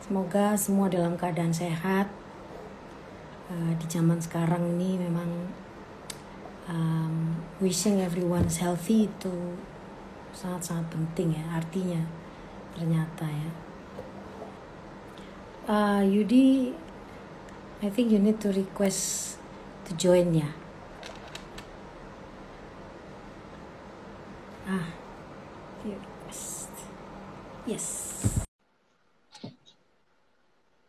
Semoga semua dalam keadaan sehat. Di zaman sekarang ini memang wishing everyone's healthy itu sangat-sangat penting ya, artinya ternyata ya. Yudi, I think you need to request to join ya. You request. Yes.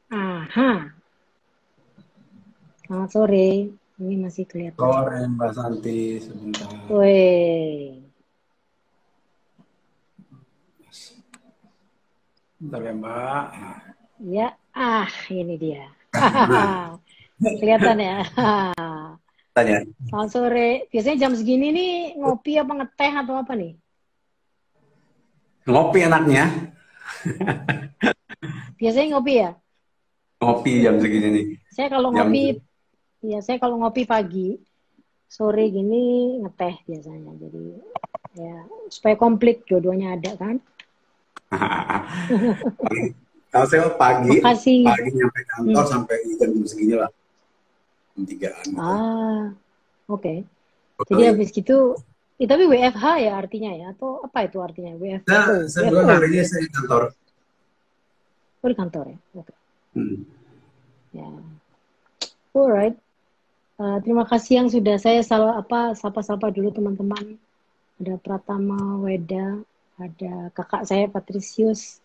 Aha. Selamat sore. Ini masih kelihatan. Sore Mbak Santi, sebentar. Woi. Bentar ya Mbak. Ya, ini dia. Kelihatan ya. Tanya. Selamat sore. Biasanya jam segini nih ngopi apa ngeteh atau apa nih? Ngopi enaknya. Biasanya ngopi ya? Ngopi jam segini nih. Saya kalau Jam ngopi, ya saya kalau ngopi pagi, sore gini ngeteh biasanya. Jadi ya supaya komplit dua-duanya ada kan. Kalau saya pagi Makasih. nyampe kantor sampai jam segini lah. Jam 3-an gitu. Oke. Jadi habis gitu, tapi WFH ya artinya ya? Atau apa itu artinya? WFO? Sebelum hari ini saya di kantor. Oh, di kantor ya? Oke. Ya. Alright. Terima kasih yang sudah saya sapa-sapa dulu teman-teman. Ada Pratama Weda, ada kakak saya Patricius,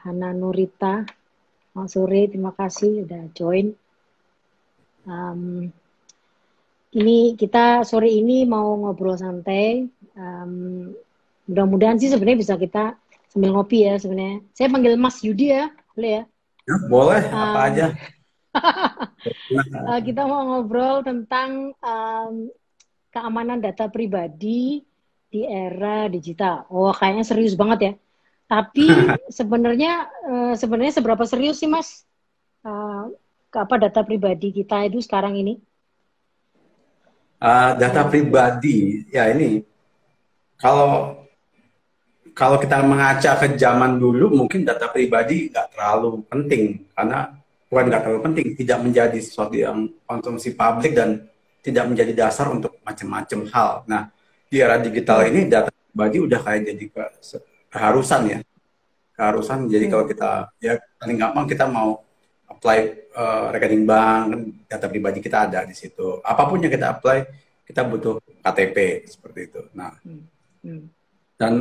Hana Nurita. Selamat sore, terima kasih sudah join. Ini kita sore ini mau ngobrol santai. Mudah-mudahan sih sebenarnya bisa kita sambil ngopi ya sebenarnya. Saya panggil Mas Yudi ya, boleh ya? Ya, boleh, apa aja. Kita mau ngobrol tentang keamanan data pribadi di era digital. Oh, kayaknya serius banget ya. Tapi sebenarnya seberapa serius sih Mas? Data pribadi kita itu sekarang ini? Data pribadi, ya ini kalau kita mengaca ke zaman dulu mungkin data pribadi nggak terlalu penting karena bukan nggak terlalu penting, tidak menjadi sesuatu yang konsumsi publik dan tidak menjadi dasar untuk macam-macam hal. Nah, di era digital ini data pribadi udah kayak jadi keharusan ya, keharusan. Jadi kalau kita ya paling gampang kita mau apply rekening bank, kan data pribadi kita ada di situ. Apapun yang kita apply, kita butuh KTP seperti itu. Nah, dan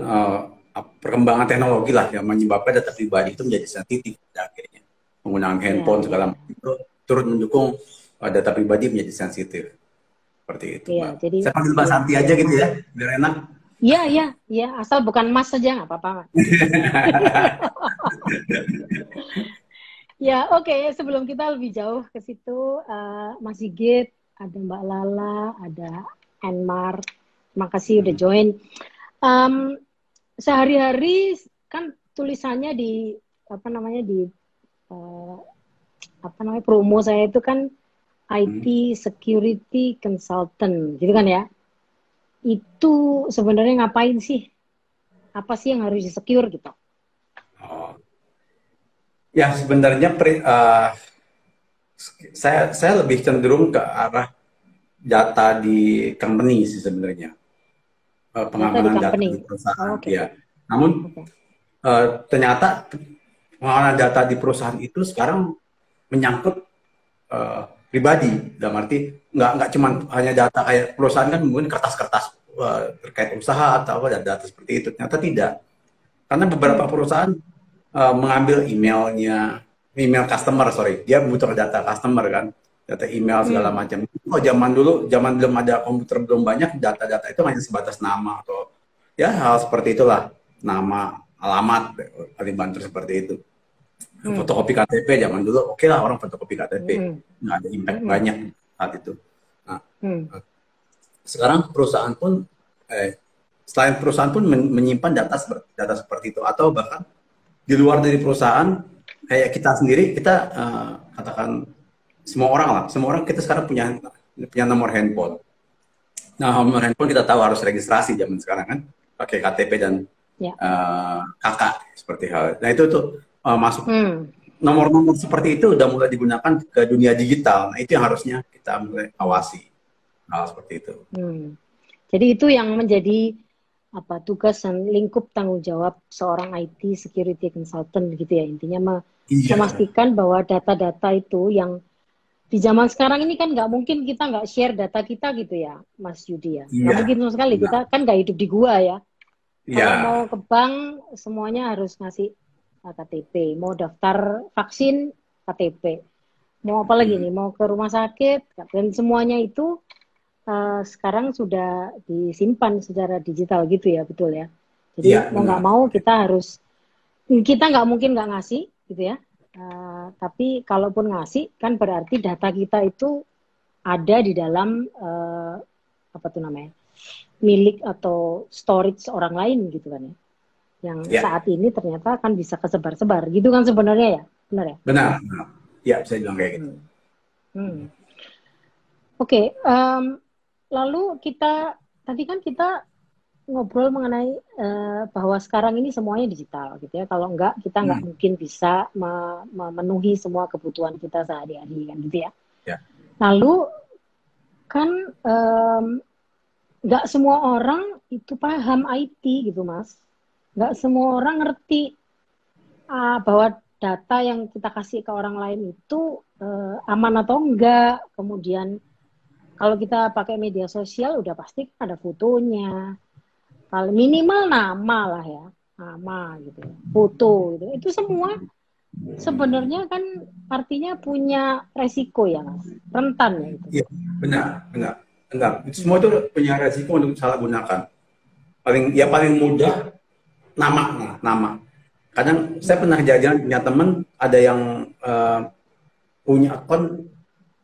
perkembangan teknologi lah yang menyebabkan data pribadi itu menjadi sensitif akhirnya. Penggunaan handphone segala macam itu turut mendukung data pribadi menjadi sensitif. Seperti itu, Mbak. Jadi, saya panggil Mbak Santi aja gitu ya, biar enak. Iya, asal bukan Mas saja nggak apa-apa. Ya, oke. Sebelum kita lebih jauh ke situ, Mas Sigit, ada Mbak Lala, ada Enmar. Terima kasih udah join. Sehari-hari kan tulisannya di promo saya itu kan IT security consultant, gitu kan ya? Itu sebenarnya ngapain sih? Apa sih yang harus di-secure gitu? Ya sebenarnya saya lebih cenderung ke arah data di company sih sebenarnya, pengamanan data di perusahaan. Ya. Namun ternyata pengamanan data di perusahaan itu sekarang menyangkut pribadi. Dalam arti nggak cuma hanya data kayak perusahaan kan mungkin kertas-kertas terkait usaha atau data seperti itu. Ternyata tidak. Karena beberapa perusahaan mengambil email customer, dia butuh data customer kan, data email segala macam. Oh, zaman belum ada komputer, belum banyak, data-data itu hanya sebatas nama atau ya hal seperti itulah, nama, alamat, paling banter seperti itu. Fotokopi KTP zaman dulu, oke lah orang fotokopi KTP, nggak ada impact banyak saat itu. Nah, sekarang perusahaan pun selain perusahaan pun menyimpan data seperti itu, atau bahkan di luar dari perusahaan kayak kita sendiri, kita katakan semua orang kita sekarang punya nomor handphone. Nah, nomor handphone kita tahu harus registrasi zaman sekarang kan, pakai KTP dan kakak seperti hal. Nah itu tuh masuk nomor-nomor seperti itu udah mulai digunakan ke dunia digital. Nah itu yang harusnya kita mulai awasi hal seperti itu. Jadi itu yang menjadi tugas dan lingkup tanggung jawab seorang IT security consultant gitu ya, intinya memastikan bahwa data-data itu yang di zaman sekarang ini kan nggak mungkin kita nggak share data kita gitu ya, Mas Yudi ya. Nggak mungkin sama sekali, kita kan nggak hidup di gua ya. Kalau mau ke bank semuanya harus ngasih KTP, mau daftar vaksin KTP, mau apa lagi nih, mau ke rumah sakit, dan semuanya itu sekarang sudah disimpan secara digital gitu ya, betul ya. Jadi mau nggak mau kita nggak mungkin nggak ngasih gitu ya. Tapi kalaupun ngasih kan berarti data kita itu ada di dalam milik atau storage orang lain gitu kan ya. Yang saat ini ternyata kan bisa kesebar-sebar gitu kan sebenarnya ya, benar ya? Benar. Ya, bisa bilang kayak gitu. Oke. Lalu tadi kan kita ngobrol mengenai bahwa sekarang ini semuanya digital gitu ya. Kalau enggak, kita nggak mungkin bisa memenuhi semua kebutuhan kita sehari-hari kan gitu ya. Lalu kan nggak semua orang itu paham IT gitu, Mas. Nggak semua orang ngerti bahwa data yang kita kasih ke orang lain itu aman atau enggak. Kemudian kalau kita pakai media sosial udah pasti ada fotonya, kalau minimal nama lah ya, nama gitu, foto gitu. Itu semua sebenarnya kan artinya punya resiko ya, Mas, rentan ya itu. Iya, benar. Semua itu punya resiko untuk salah gunakan. Paling mudah nama. Kadang saya pernah kejadian punya teman ada yang punya akun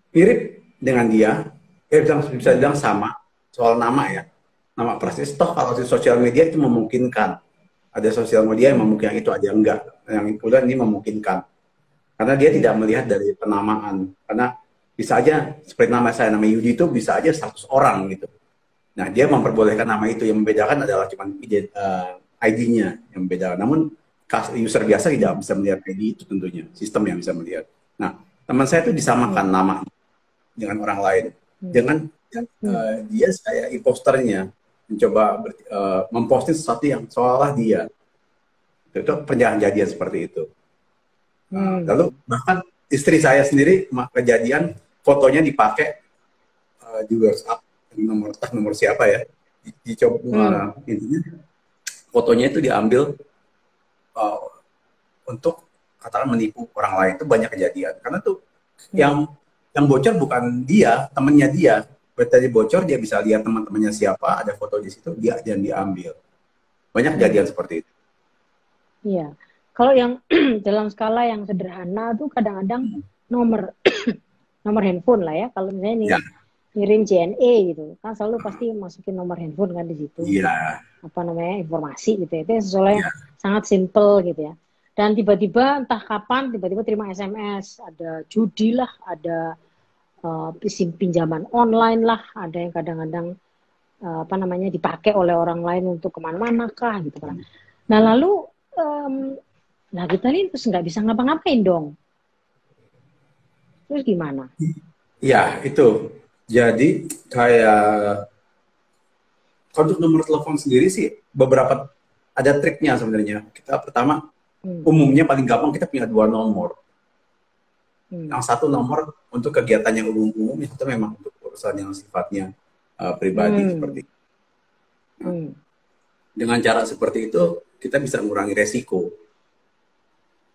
mirip dengan dia. Bisa bilang sama soal nama ya, nama persis. Toh kalau di sosial media itu memungkinkan, ada sosial media yang memungkinkan itu, ada yang enggak. Yang kemudian ini memungkinkan karena dia tidak melihat dari penamaan, karena bisa aja seperti nama saya, nama Yudi itu bisa aja 100 orang gitu. Nah dia memperbolehkan nama itu, yang membedakan adalah cuma ID-nya yang membedakan. Namun user biasa tidak bisa melihat ID itu, tentunya sistem yang bisa melihat. Nah teman saya itu disamakan nama dengan orang lain. Dengan dia kayak imposternya mencoba memposting sesuatu yang seolah dia itu kejadian seperti itu. Lalu bahkan istri saya sendiri kejadian fotonya dipakai di WhatsApp, nomor siapa ya, dicoba intinya fotonya itu diambil untuk katakan menipu orang lain. Itu banyak kejadian karena tuh yang bocor bukan dia, temennya dia. Tadi bocor, dia bisa lihat teman-temannya siapa, ada foto di situ, dia dan diambil. Banyak kejadian seperti itu. Iya. Kalau yang dalam skala yang sederhana tuh kadang-kadang nomor handphone lah ya. Kalau misalnya ngirim JNE gitu, kan selalu pasti masukin nomor handphone kan di situ. Informasi gitu ya. Itu sesuatu yang sangat simple gitu ya. Dan tiba-tiba entah kapan tiba-tiba terima SMS, ada judi lah, ada pinjaman online lah, ada yang kadang-kadang dipakai oleh orang lain untuk kemana-mana kah gitu kan. Nah lalu kita ini terus nggak bisa ngapa-ngapain dong. Terus gimana? Ya itu. Jadi kayak untuk nomor telepon sendiri sih beberapa ada triknya sebenarnya. Kita pertama umumnya paling gampang kita punya 2 nomor. Yang satu nomor untuk kegiatan yang umum-umum, itu memang untuk urusan yang sifatnya pribadi seperti itu. Dengan cara seperti itu kita bisa mengurangi resiko.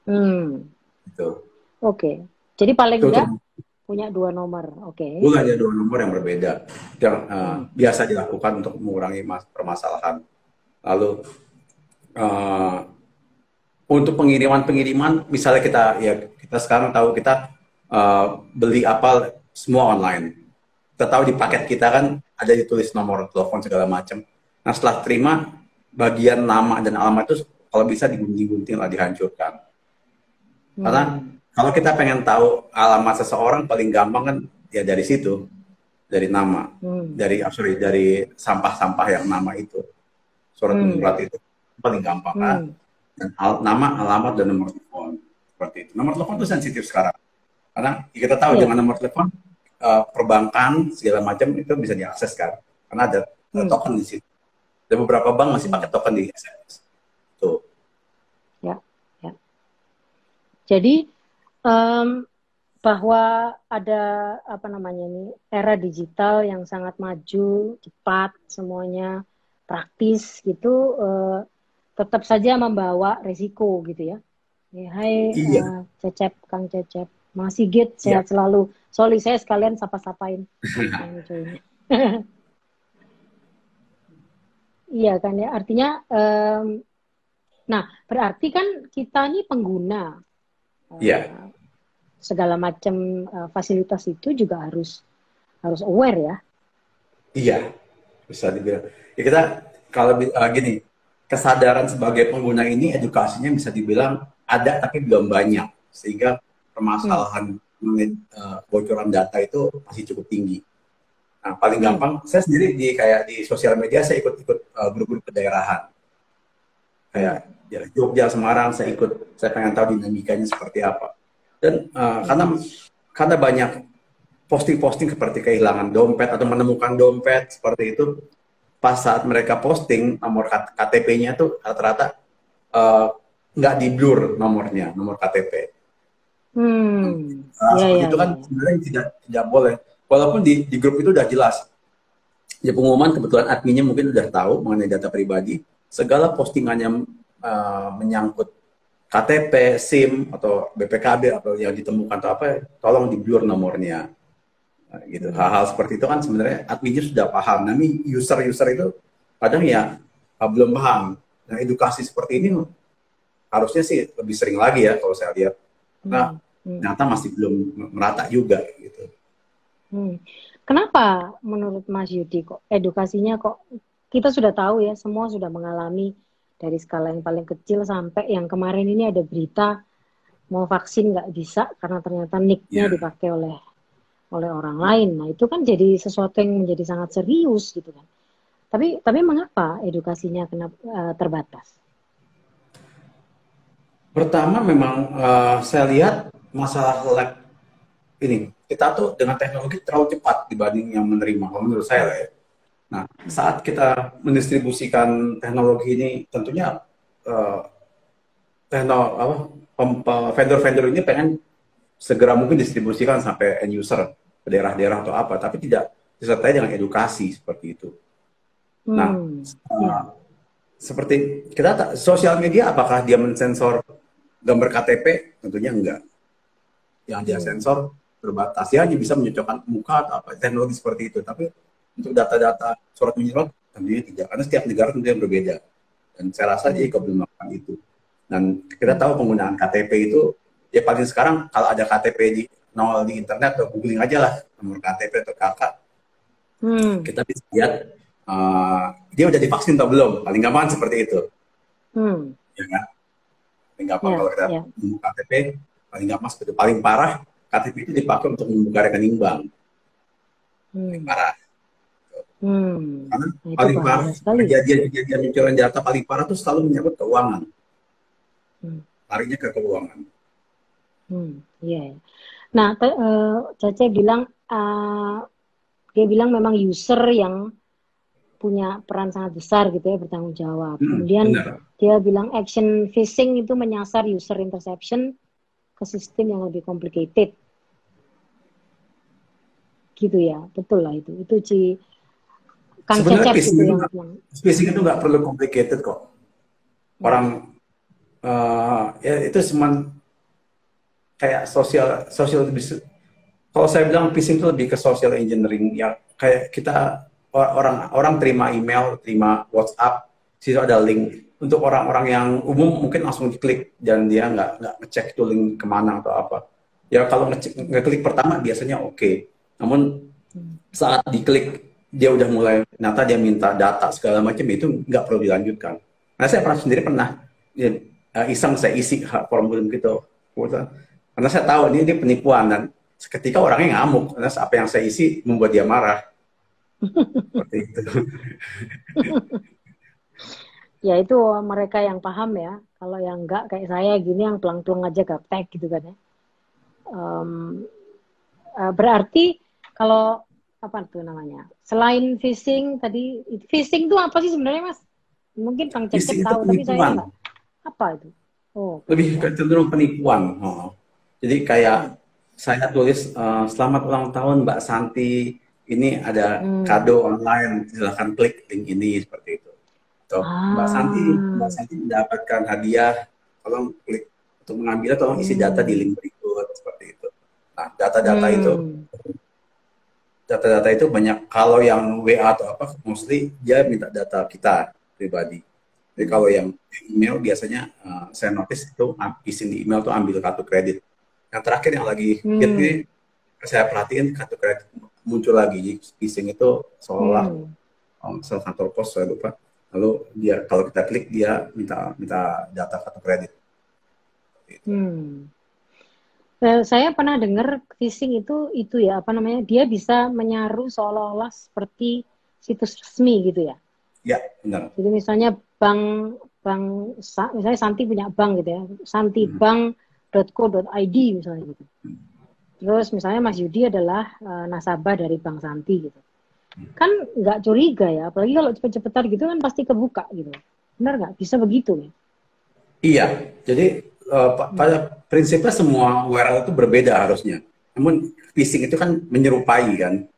Gitu. Oke. Jadi paling enggak punya 2 nomor. Oke. Bukan ada 2 nomor yang berbeda. Yang biasa dilakukan untuk mengurangi permasalahan. Lalu untuk pengiriman, misalnya kita sekarang tahu kita beli apa semua online. Kita tahu di paket kita kan ada ditulis nomor telepon segala macam. Nah setelah terima, bagian nama dan alamat itu kalau bisa digunting-gunting lah, dihancurkan. Karena kalau kita pengen tahu alamat seseorang paling gampang kan ya dari situ, dari nama, dari sampah-sampah yang nama itu, surat menyurat itu. paling gampang kan. Dan nama, alamat, dan nomor telepon seperti itu. Nomor telepon itu sensitif sekarang karena kita tahu dengan nomor telepon perbankan segala macam itu bisa diakses kan karena ada token di situ. Ada beberapa bank masih pakai token di SMS. Tuh. Ya. Jadi bahwa ada apa namanya ini era digital yang sangat maju, cepat, semuanya praktis gitu, tetap saja membawa risiko gitu ya. Hai Cecep, Kang Cecep, Mas Sigit, sehat selalu. Sorry, saya sekalian sapa-sapain. Iya kan ya, artinya, nah berarti kan kita ini pengguna. Segala macam fasilitas itu juga harus aware ya. Iya, bisa dibilang. Ya kita kalau gini, kesadaran sebagai pengguna ini edukasinya bisa dibilang ada tapi belum banyak, sehingga permasalahan bocoran data itu masih cukup tinggi. Nah, paling gampang, saya sendiri kayak di sosial media saya ikut grup-grup kedaerahan. Kayak Jogja, Semarang, saya pengen tahu dinamikanya seperti apa. Dan karena banyak posting-posting seperti kehilangan dompet atau menemukan dompet seperti itu, pas saat mereka posting nomor KTP-nya tuh rata-rata nggak di blur nomornya, nomor KTP. Itu kan sebenarnya tidak boleh. Walaupun di grup itu udah jelas. Di pengumuman kebetulan adminnya mungkin udah tahu mengenai data pribadi, segala postingannya menyangkut KTP, SIM atau BPKB atau yang ditemukan atau apa, tolong di blur nomornya. Nah, gitu. Hal-hal seperti itu kan sebenarnya adminnya sudah paham. Tapi user itu kadang ya belum paham. Nah, edukasi seperti ini harusnya sih lebih sering lagi ya kalau saya lihat. Nah, ternyata masih belum merata juga gitu. Kenapa menurut Mas Yudi kok edukasinya kok kita sudah tahu ya, semua sudah mengalami dari skala yang paling kecil sampai yang kemarin ini ada berita mau vaksin nggak bisa karena ternyata nick-nya dipakai oleh orang lain. Nah itu kan jadi sesuatu yang menjadi sangat serius gitu kan. Tapi mengapa edukasinya terbatas? Pertama memang saya lihat masalah lag ini, kita tuh dengan teknologi terlalu cepat dibanding yang menerima, kalau menurut saya ya. Nah, saat kita mendistribusikan teknologi ini, tentunya vendor-vendor ini pengen segera mungkin distribusikan sampai end user ke daerah-daerah atau apa, tapi tidak disertai dengan edukasi seperti itu. Nah, seperti kita sosial media, apakah dia mensensor gambar KTP? Tentunya enggak. Yang dia sensor terbatas, ya hanya bisa menyocokkan muka atau apa, teknologi seperti itu. Tapi untuk data-data surat menyurat tentunya tidak, karena setiap negara tentunya berbeda. Dan saya rasa dia juga belum melakukan itu. Dan kita tahu penggunaan KTP itu, ya paling sekarang kalau ada KTP di nol di internet atau googling aja lah nomor KTP atau KK, kita bisa lihat dia udah divaksin atau belum. Paling gampang seperti itu. Ya kan? Paling gampang kalau kita membuka KTP, paling gampang seperti itu. Paling parah, KTP itu dipakai untuk membuka rekening bank. Paling parah. Karena paling parah, kejadian pencurian data paling parah itu selalu menyangkut keuangan. Larinya ke keuangan. Iya. Nah, Caca bilang, dia bilang memang user yang punya peran sangat besar gitu ya, bertanggung jawab. Kemudian dia bilang action phishing itu menyasar user interception ke sistem yang lebih complicated. Gitu ya, betul lah itu. Itu Kang Cecep gitu yang phishing itu nggak perlu complicated kok. Orang ya itu cuma kayak social kalau saya bilang phishing itu lebih ke social engineering ya, kayak kita orang terima email, terima WhatsApp, situ ada link. Untuk orang-orang yang umum mungkin langsung diklik dan dia nggak ngecek itu link kemana atau apa. Ya kalau ngeklik pertama biasanya oke. Namun saat diklik dia udah mulai ternyata dia minta data segala macam, itu nggak perlu dilanjutkan. Nah saya pernah iseng saya isi formulir gitu. Karena saya tahu ini penipuan dan seketika orangnya ngamuk karena apa yang saya isi membuat dia marah. Seperti itu. ya itu mereka yang paham ya. Kalau yang enggak kayak saya gini yang pelang-pelang aja gaptek gitu kan ya. Um, berarti kalau apa tuh namanya? Selain phishing tadi, phishing itu apa sih sebenarnya Mas? Mungkin Kang Cecep Phishing itu tahu, tapi saya penipuan, nggak. Apa itu? Oh, lebih penipuan. cenderung penipuan. Jadi Hmm. kayak saya tulis selamat ulang tahun Mbak Santi, ini ada Hmm. kado online, silahkan klik link ini seperti itu. Atau Mbak Ah. Santi mendapatkan hadiah, tolong klik untuk mengambilnya, tolong isi data di Hmm. link berikut seperti itu. Nah, Hmm. data-data itu banyak. Kalau yang WA atau apa, mostly dia minta data kita pribadi. Jadi Hmm. kalau yang email biasanya saya notice itu isi di email tuh ambil kartu kredit. Yang terakhir yang lagi hit ini Hmm. saya perhatiin kartu kredit muncul lagi. Jadi phishing itu seolah Hmm. salah kantor pos saya lupa. Lalu dia kalau kita klik dia minta minta data kartu kredit. Gitu. Hmm. Saya pernah dengar phishing itu ya apa namanya? Dia bisa menyaru seolah-olah seperti situs resmi gitu ya. Ya benar. Jadi misalnya bank bank misalnya Santi punya bank gitu ya, Hmm. santibank.co.id misalnya gitu. Terus misalnya Mas Yudi adalah nasabah dari Bank Santi gitu. Kan nggak curiga ya, apalagi kalau cepet-cepetan gitu kan pasti kebuka gitu. Benar nggak? Bisa begitu ya? Iya, jadi pada Hmm. prinsipnya semua URL itu berbeda harusnya. Namun phishing itu kan menyerupai kan.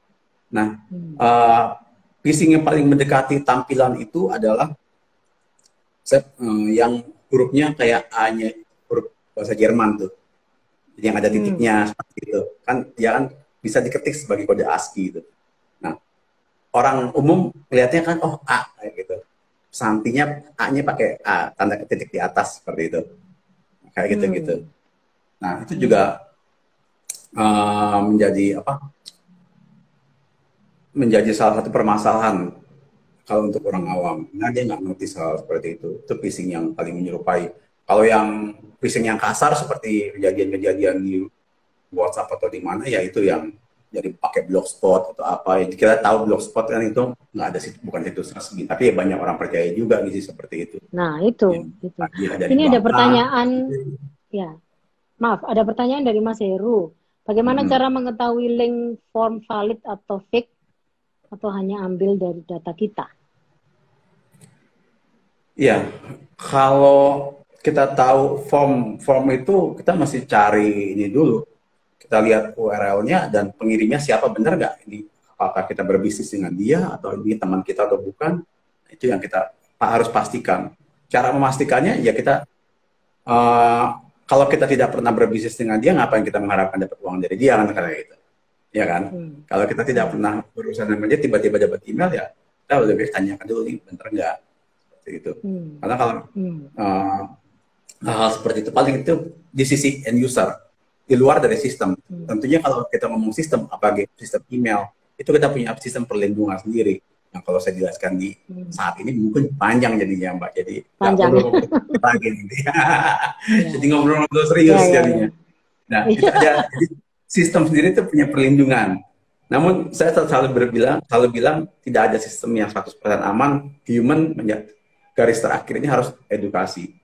Nah, Hmm. uh, phishing yang paling mendekati tampilan itu adalah yang hurufnya kayak A-nya huruf bahasa Jerman tuh. Jadi yang ada Hmm. titiknya seperti itu. Kan dia kan bisa diketik sebagai kode ASCII gitu. Nah, orang umum melihatnya kan oh A kayak gitu. Santinya A-nya pakai A, tanda titik di atas seperti itu. Kayak gitu-gitu. Hmm. Nah, itu Hmm. juga menjadi apa? Menjadi salah satu permasalahan kalau untuk orang Hmm. awam. Nah, dia nggak ngerti hal seperti itu. Itu phishing yang paling menyerupai. Kalau yang phishing yang kasar seperti kejadian-kejadian di WhatsApp atau di mana, ya itu yang jadi pakai blogspot atau apa. Yang kita tahu blogspot kan itu nggak ada bukan situs resmi, tapi ya banyak orang percaya juga gitu seperti itu. Nah, itu, Yang itu. hadiah dari Ini ada bank A. pertanyaan, ya, maaf, ada pertanyaan dari Mas Heru. Bagaimana Hmm. cara mengetahui link form valid atau fake atau hanya ambil dari data kita? Ya, kalau kita tahu form itu kita mesti cari ini dulu. Kita lihat URL-nya dan pengirimnya siapa, benar nggak ini, apakah kita berbisnis dengan dia atau ini teman kita atau bukan. Itu yang kita harus pastikan. Cara memastikannya ya kita uh, kalau kita tidak pernah berbisnis dengan dia, ngapain kita mengharapkan dapat uang dari dia kan kayak gitu, ya kan? Hmm. Kalau kita tidak Hmm. pernah berurusan dengan dia, tiba-tiba dapat email, ya kita lebih tanyakan dulu nih benar nggak seperti itu. Hmm. Karena kalau Hmm. uh, hal-hal seperti itu paling itu di sisi end user, di luar dari sistem. Hmm. Tentunya kalau kita ngomong sistem, apalagi sistem email, itu kita punya sistem perlindungan sendiri. Yang kalau saya jelaskan di Hmm. saat ini mungkin panjang jadinya Mbak, jadi nggak Panjang. perlu ngobrol lagi nih. Ya, Jadi ya. ngobrol-ngobrol Ya, serius ya, ya. jadinya. Nah, itu Iya. ada, jadi sistem sendiri itu punya perlindungan. Namun saya selalu bilang tidak ada sistem yang 100% aman. Human garis terakhir ini harus teredukasi.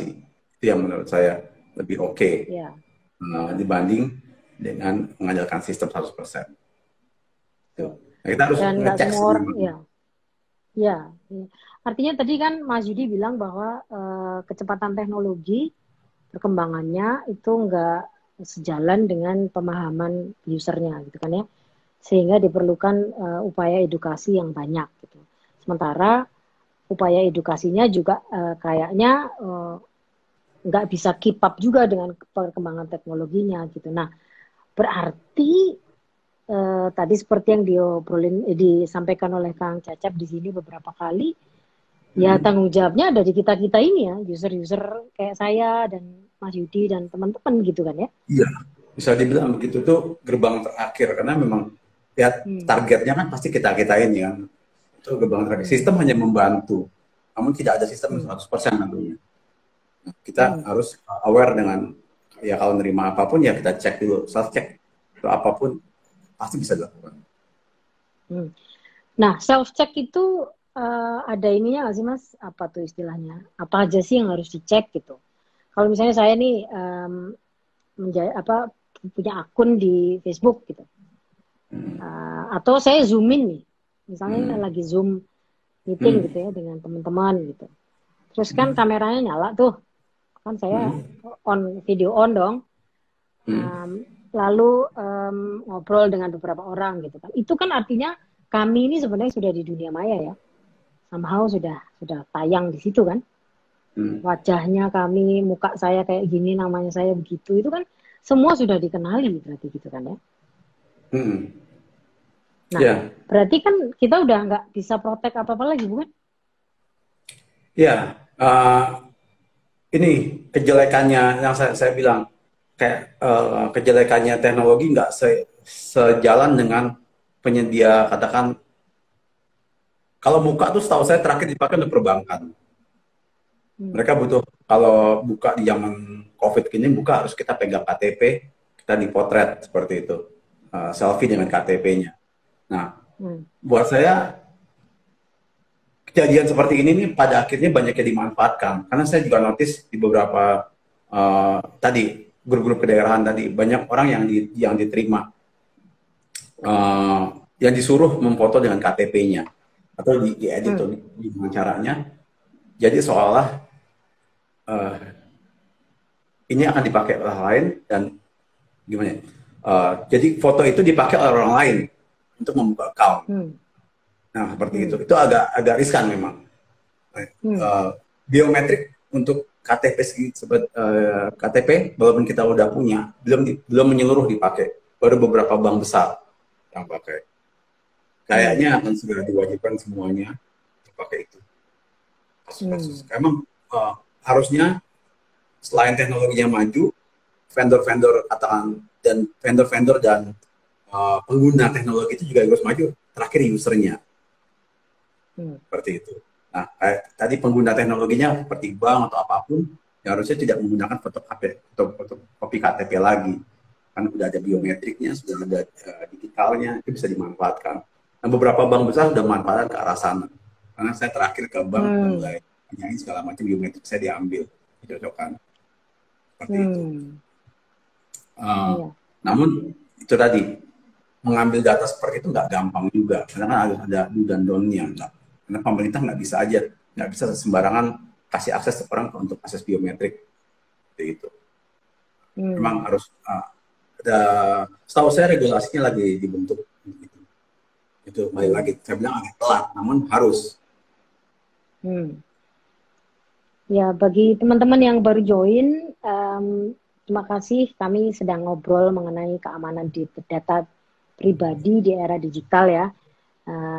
Hmm. Itu yang menurut saya lebih oke Ya. dibanding dengan mengandalkan sistem 100%. Tuh. Betul. Nah, kita harus Dan nggak ngecek semua orang, sebenarnya. ya. Ya, ya. Artinya tadi kan Mas Yudi bilang bahwa kecepatan teknologi perkembangannya itu nggak sejalan dengan pemahaman usernya gitu kan ya, sehingga diperlukan upaya edukasi yang banyak gitu. Sementara upaya edukasinya juga kayaknya nggak bisa keep up juga dengan perkembangan teknologinya gitu. Nah, berarti tadi seperti yang disampaikan oleh Kang Cacep di sini beberapa kali, ya Hmm. tanggung jawabnya ada di kita-kita ini ya, user-user kayak saya dan Mas Yudi dan teman-teman gitu kan ya. Iya, bisa dibilang begitu tuh gerbang terakhir karena memang ya Hmm. targetnya kan pasti kita ini kan. Itu gerbang terakhir. Hmm. Sistem hanya membantu. Namun tidak ada sistem Hmm. 100% tentunya. Nah, kita Hmm. harus aware dengan ya kalau nerima apapun ya kita cek dulu, self check. Itu apapun pasti bisa dilakukan. Hmm. Nah, self check itu ada ininya nggak sih Mas? Apa tuh istilahnya? Apa aja sih yang harus dicek gitu? Kalau misalnya saya nih punya akun di Facebook gitu, atau saya zoom in nih, misalnya lagi zoom meeting gitu ya dengan teman-teman gitu. Terus kan kameranya nyala tuh, kan saya on video on dong. Lalu ngobrol dengan beberapa orang gitu kan. Itu kan artinya kami ini sebenarnya sudah di dunia maya ya. Somehow sudah tayang di situ kan. Wajahnya kami, muka saya kayak gini, namanya saya begitu. Itu kan semua sudah dikenali berarti gitu kan ya. Nah, berarti kan kita udah nggak bisa protek apa-apa lagi, bukan? Ya, ini kejelekannya yang saya bilang, kayak kejelekannya teknologi nggak sejalan dengan penyedia, katakan, kalau muka tuh setahu saya terakhir dipakai untuk perbankan. Mereka butuh, kalau buka di zaman COVID gini, buka harus kita pegang KTP, kita dipotret seperti itu. Selfie dengan KTP-nya. Nah, buat saya, kejadian seperti ini nih pada akhirnya banyak yang dimanfaatkan. Karena saya juga notice di beberapa, tadi, grup-grup kedaerahan tadi, banyak orang yang diterima, yang disuruh memfoto dengan KTP-nya. Atau diedit di caranya. Jadi seolah ini akan dipakai oleh orang lain dan gimana? Jadi foto itu dipakai oleh orang lain untuk membuka account. Nah seperti itu agak riskan memang. Biometrik untuk KTP KTP walaupun kita udah punya belum menyeluruh dipakai. Baru beberapa bank besar yang pakai. Kayaknya akan segera diwajibkan semuanya dipakai itu. Emang harusnya selain teknologinya maju, vendor-vendor katakan dan vendor-vendor dan pengguna teknologi itu juga harus maju. Terakhir usernya, seperti itu. Nah, tadi pengguna teknologinya seperti bank atau apapun, yang harusnya tidak menggunakan fotokopi KTP lagi, kan sudah ada biometriknya, sudah ada digitalnya, itu bisa dimanfaatkan. Nah, beberapa bank besar sudah memanfaatkan ke arah sana. Karena saya terakhir ke bank mulai tanyain segala macam biometrik saya diambil, dicocokkan seperti itu. Namun itu tadi mengambil data seperti itu nggak gampang juga, karena kan harus ada do dan don't-nya. Karena pemerintah nggak bisa sembarangan kasih akses orang untuk akses biometrik seperti itu. Memang harus ada, setahu saya regulasinya lagi dibentuk. Itu kembali lagi saya bilang agak telat, namun harus. Ya, bagi teman-teman yang baru join, terima kasih. Kami sedang ngobrol mengenai keamanan di data pribadi di era digital ya.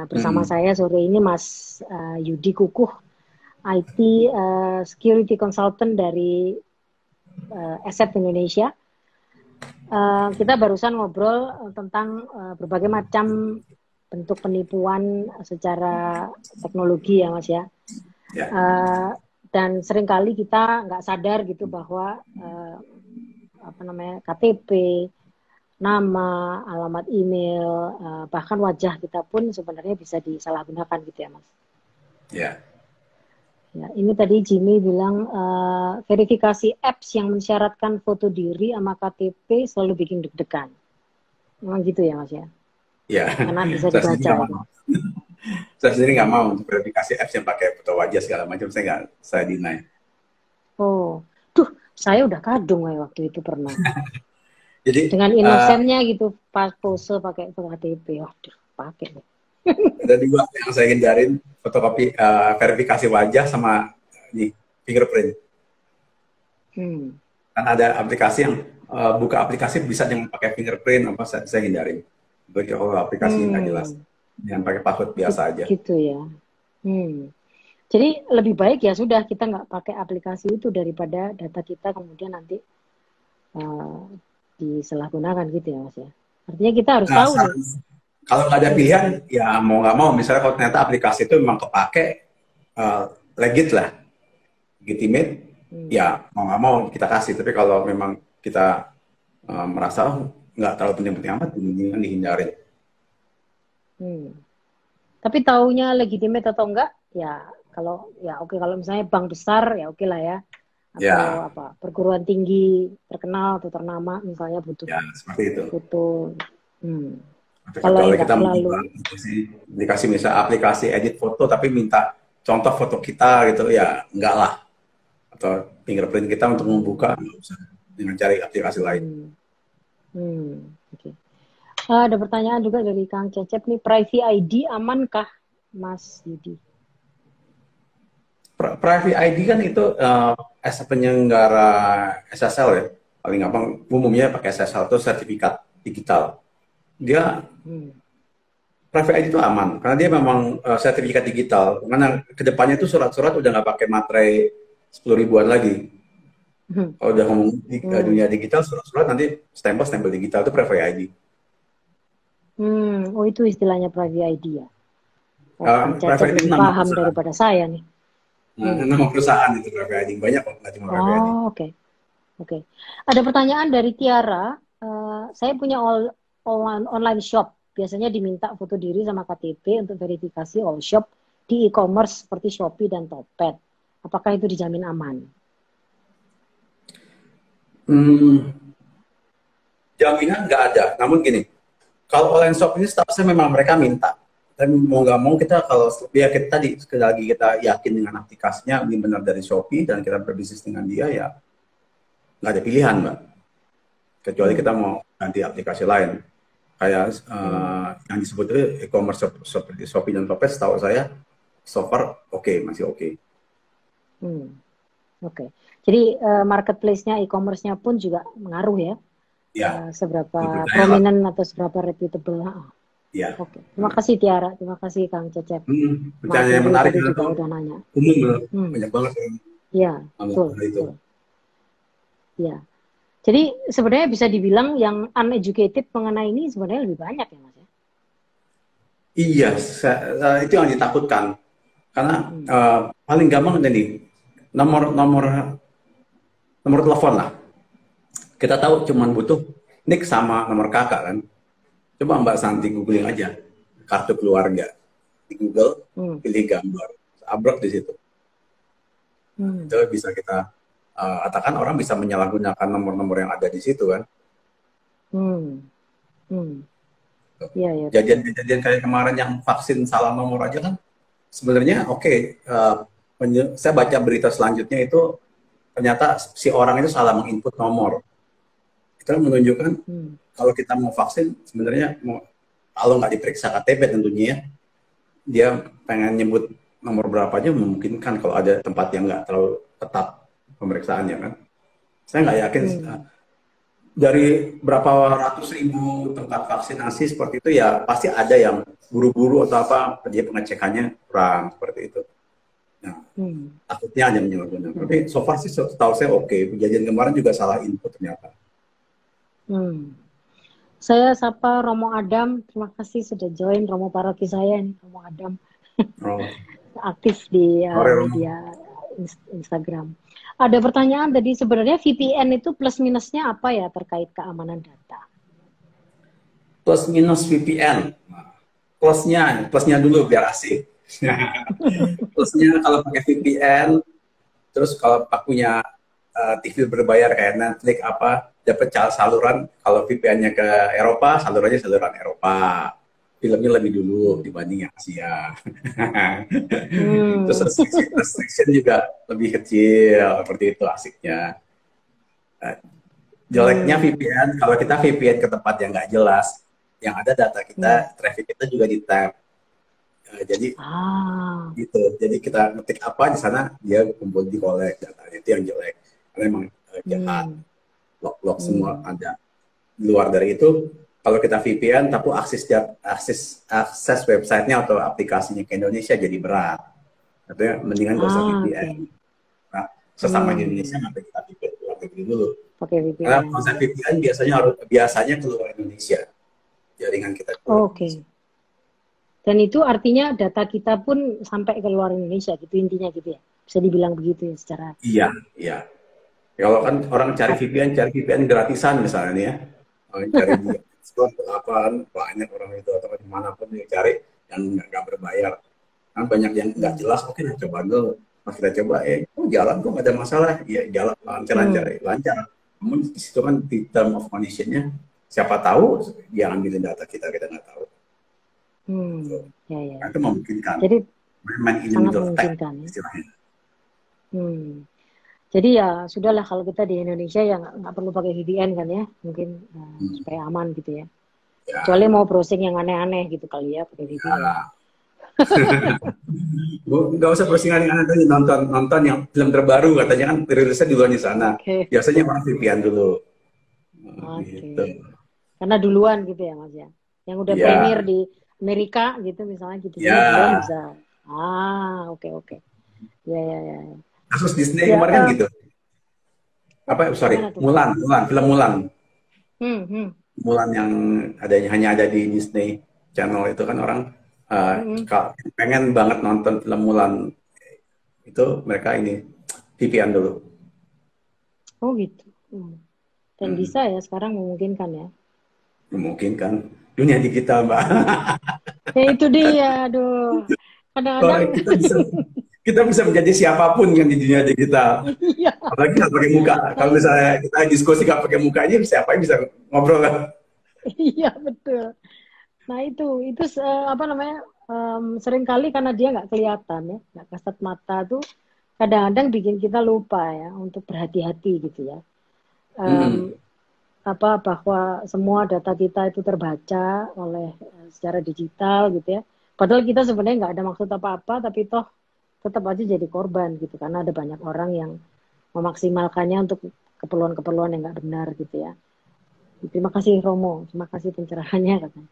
Bersama saya sore ini Mas Yudi Kukuh, IT Security Consultant dari Asset Indonesia. Kita barusan ngobrol tentang berbagai macam bentuk penipuan secara teknologi ya Mas ya. Dan seringkali kita nggak sadar gitu bahwa KTP, nama, alamat email, bahkan wajah kita pun sebenarnya bisa disalahgunakan gitu ya Mas. Ya. Ya, ini tadi Jimmy bilang verifikasi apps yang mensyaratkan foto diri sama KTP selalu bikin deg-degan. Memang gitu ya Mas ya? Ya. Karena bisa dibaca. Saya sendiri nggak mau untuk verifikasi apps yang pakai foto wajah segala macam, saya deny. Oh, saya udah kadung waktu itu pernah. Jadi dengan inosennya gitu, pas pose pakai KTP, pakai. Ada dua yang saya hindarin, fotokopi verifikasi wajah sama fingerprint. Kan ada aplikasi yang buka aplikasi bisa dengan pakai fingerprint, saya hindarin. Bagi aplikasi nggak jelas. Yang pakai password biasa aja. Gitu ya. Jadi lebih baik ya sudah kita nggak pakai aplikasi itu daripada data kita kemudian nanti disalahgunakan gitu ya Mas ya. Artinya kita harus tahu nih. Kalau nggak ada pilihan, ya mau nggak mau. Misalnya kalau ternyata aplikasi itu memang kepake, legit lah, legitimate, ya mau nggak mau kita kasih. Tapi kalau memang kita merasa nggak terlalu penting-penting amat, mendingan dihindarin. Tapi taunya legitimate atau enggak, ya kalau ya oke, kalau misalnya bank besar ya oke lah ya. Atau Ya, apa perguruan tinggi terkenal atau ternama misalnya butuh ya seperti itu. butuh kalau Kecuali yang nggak kita terlalu membuka dikasih misal aplikasi edit foto tapi minta contoh foto kita gitu ya enggak lah, atau fingerprint kita untuk hmm, membuka nggak usah dengan cari aplikasi lain. hmm, oke. Ada pertanyaan juga dari Kang Cecep nih, privacy ID amankah Mas Yudi? Private ID kan itu as a penyelenggara SSL ya, paling gampang umumnya pakai SSL itu sertifikat digital. Dia Hmm. private ID itu aman karena dia memang sertifikat digital. Karena kedepannya itu surat-surat udah nggak pakai materai 10 ribuan lagi. Hmm. Kalau udah ngomong di dunia Hmm. digital, surat-surat nanti stempel digital itu private ID. Oh itu istilahnya private ID ya. Oh, Kang Cecep Private ID itu lebih nama paham perusahaan. daripada saya nih. Nah, Hmm. nama perusahaan itu private ID banyak kok, nggak cuma private ID. Oh, oke. Oke. Ada pertanyaan dari Tiara. Saya punya online shop. Biasanya diminta foto diri sama KTP untuk verifikasi all shop di e-commerce seperti Shopee dan Tokped. Apakah itu dijamin aman? Hmm, jaminan nggak ada. Namun gini, kalau online shop ini setahu saya memang mereka minta. Dan mau nggak mau kita kalau ya kita tadi sekali lagi kita yakin dengan aplikasinya ini benar dari Shopee dan kita berbisnis dengan dia ya nggak ada pilihan mbak. Kecuali kita Hmm. mau ganti aplikasi lain. Kayak Hmm. yang disebut itu e-commerce seperti Shopee dan Tokped setahu saya so far oke, masih oke. Hmm. Oke. Jadi marketplace-nya, e-commerce-nya pun juga mengaruh ya. Ya, Seberapa percayalah. prominent atau seberapa reputable. Ya. Oke. Terima kasih Tiara. Terima kasih Kang Cecep. Mas Pertanyaan yang Yudi menarik tadi karena itu juga udah nanya. umum loh. Hmm. Banyak banget yang Iya, ngomong betul, hal itu. betul. Iya. Jadi sebenarnya bisa dibilang yang uneducated mengenai ini sebenarnya lebih banyak ya Mas ya. Iya, itu yang ditakutkan. Karena Hmm. paling gampang nih, nomor nomor nomor telepon lah. Kita tahu cuman butuh nick sama nomor kakak kan. Coba Mbak Santi googling aja kartu keluarga di Google, Hmm. pilih gambar, abrek di situ. Hmm. Itu bisa kita katakan orang bisa menyalahgunakan nomor-nomor yang ada di situ kan. Hmm. Hmm. Iya, ya betul. Kejadian kayak kemarin yang vaksin salah nomor aja kan sebenarnya oke. Saya baca berita selanjutnya itu ternyata si orang itu salah menginput nomor. Itu menunjukkan Hmm. kalau kita mau vaksin sebenarnya kalau nggak diperiksa KTP tentunya ya, dia pengen nyebut nomor berapa aja memungkinkan kalau ada tempat yang nggak terlalu ketat pemeriksaannya kan. Saya nggak yakin Hmm. dari berapa ratus ribu tempat vaksinasi seperti itu ya pasti ada yang buru-buru atau apa dia pengecekannya kurang seperti itu. Nah, Hmm. takutnya ada menyalahgunakan. Tapi so far sih setahu saya oke. Kejadian kemarin juga salah input ternyata. Hmm. Saya sapa Romo Adam. Terima kasih sudah join Romo paroki saya nih, Romo Adam. Oh, Aktif di sore Romo. media Instagram. Ada pertanyaan tadi, sebenarnya VPN itu plus minusnya apa ya terkait keamanan data? Plus minus VPN. Plusnya dulu biar asik. Plusnya kalau pakai VPN, terus kalau punya TV berbayar kayak Netflix apa, dapat saluran. Kalau VPN-nya ke Eropa, salurannya saluran Eropa. Filmnya lebih dulu dibanding yang Asia. Terus Hmm. restriction juga lebih kecil, seperti itu asiknya. Jeleknya Hmm. VPN, kalau kita VPN ke tempat yang nggak jelas, yang ada data Hmm. kita, traffic kita juga di tap. Jadi Ah. gitu. Jadi kita ngetik apa di sana, dia kumpul di kolek datanya. Itu yang jelek. Karena emang jahat. Hmm. Log-log semua Hmm. ada. Di luar dari itu, kalau kita VPN, tapi akses websitenya atau aplikasinya ke Indonesia jadi berat. Artinya mendingan gak usah Ah, oke. VPN. Nah, sesama di Indonesia Hmm. ngapain kita VPN keluar negeri dulu. Pakai Karena VPN. konsep VPN biasanya keluar Indonesia. Jaringan kita keluar Oke. Indonesia. Dan itu artinya data kita pun sampai ke luar Indonesia gitu intinya gitu ya. Bisa dibilang begitu ya secara Iya, iya. Kalau kan orang cari VPN gratisan misalnya nih ya. Cari di Discord apaan, banyak orang itu atau dimanapun dia cari. yang nggak berbayar. Kan banyak yang nggak jelas, oke nah coba dulu. Pas kita coba, jalan kok nggak ada masalah, ya jalan lancar-lancar, lancar. Namun di situ kan di term of condition-nya, siapa tahu dia ambilin data kita nggak tahu. Ya. Itu memungkinkan. Jadi main in the sangat middle attack, memungkinkan. Istilahnya. Jadi ya sudahlah kalau kita di Indonesia ya nggak perlu pakai VPN kan ya, mungkin supaya aman gitu ya. Kecuali mau browsing yang aneh-aneh gitu kali ya pakai VPN. Nggak usah browsing aneh-aneh, nonton yang film terbaru katanya kan rilisnya duluan di sana. Biasanya orang VPN dulu. Gitu. Karena duluan gitu ya Mas ya. Yang udah premier di Amerika gitu misalnya gitu duluan bisa. Oke. Ya. Kasus Disney kemarin kan gitu. Mulan, film Mulan. Mulan yang hanya ada di Disney Channel itu kan orang pengen banget nonton film Mulan itu mereka ini VPN dulu. Oh gitu. Dan bisa ya sekarang memungkinkan ya. Memungkinkan dunia digital Mbak. Ya itu dia, aduh. Kadang-kadang kita bisa menjadi siapapun yang di dunia digital. Iya. Apalagi nggak pakai muka. Kalau misalnya kita diskusi nggak pakai muka aja, siapa yang bisa ngobrol kan? Iya betul. Nah itu apa namanya? Seringkali karena dia nggak kelihatan ya, nggak kasat mata tuh kadang-kadang bikin kita lupa ya untuk berhati-hati gitu ya. Bahwa semua data kita itu terbaca oleh secara digital gitu ya. Padahal kita sebenarnya nggak ada maksud apa-apa, tapi toh tetap aja jadi korban gitu karena ada banyak orang yang memaksimalkannya untuk keperluan-keperluan yang nggak benar gitu ya. Terima kasih Romo, terima kasih pencerahannya katanya.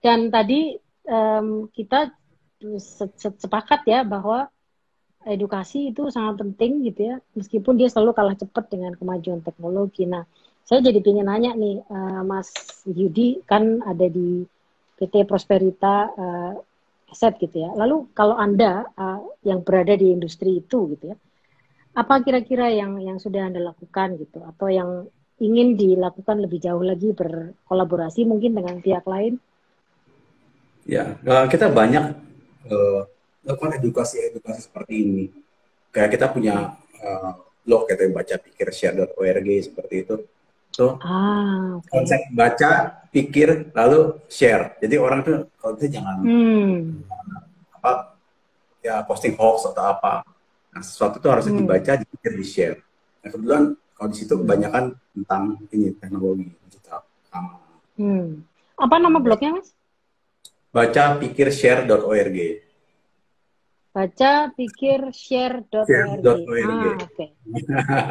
Dan tadi kita sepakat ya bahwa edukasi itu sangat penting gitu ya, meskipun dia selalu kalah cepat dengan kemajuan teknologi. Nah, saya jadi pengen nanya nih, Mas Yudi kan ada di PT Prosperita Asset gitu ya. Lalu kalau Anda yang berada di industri itu gitu ya, apa kira-kira yang sudah Anda lakukan gitu, atau yang ingin dilakukan lebih jauh lagi berkolaborasi mungkin dengan pihak lain? Ya, kita banyak lakukan edukasi seperti ini. Kayak kita punya blog kita baca pikir share.org seperti itu. Konsep baca, pikir, lalu share. Jadi orang tuh kalau itu jangan posting hoax atau apa. Nah, sesuatu itu harusnya dibaca, dipikir, di share. Nah, kebetulan kalau di situ kebanyakan tentang ini teknologi digital. Apa nama blognya, Mas? Baca pikir share.org. Baca pikir share.org. Oke.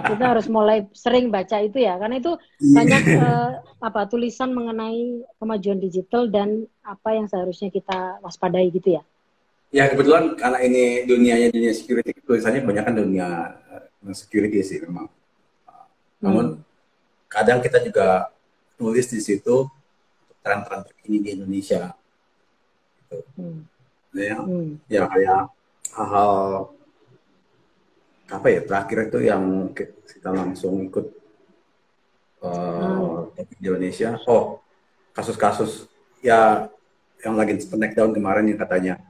Kita harus mulai sering baca itu ya, karena itu banyak tulisan mengenai kemajuan digital dan apa yang seharusnya kita waspadai gitu ya. Ya kebetulan karena ini dunia security, tulisannya kebanyakan dunia security sih memang. Namun kadang kita juga tulis di situ tren-tren terkini di Indonesia. Gitu. Ya kayak hal-hal apa ya terakhir itu yang kita langsung ikut di Indonesia. Kasus-kasus ya yang lagi snackdown kemarin yang katanya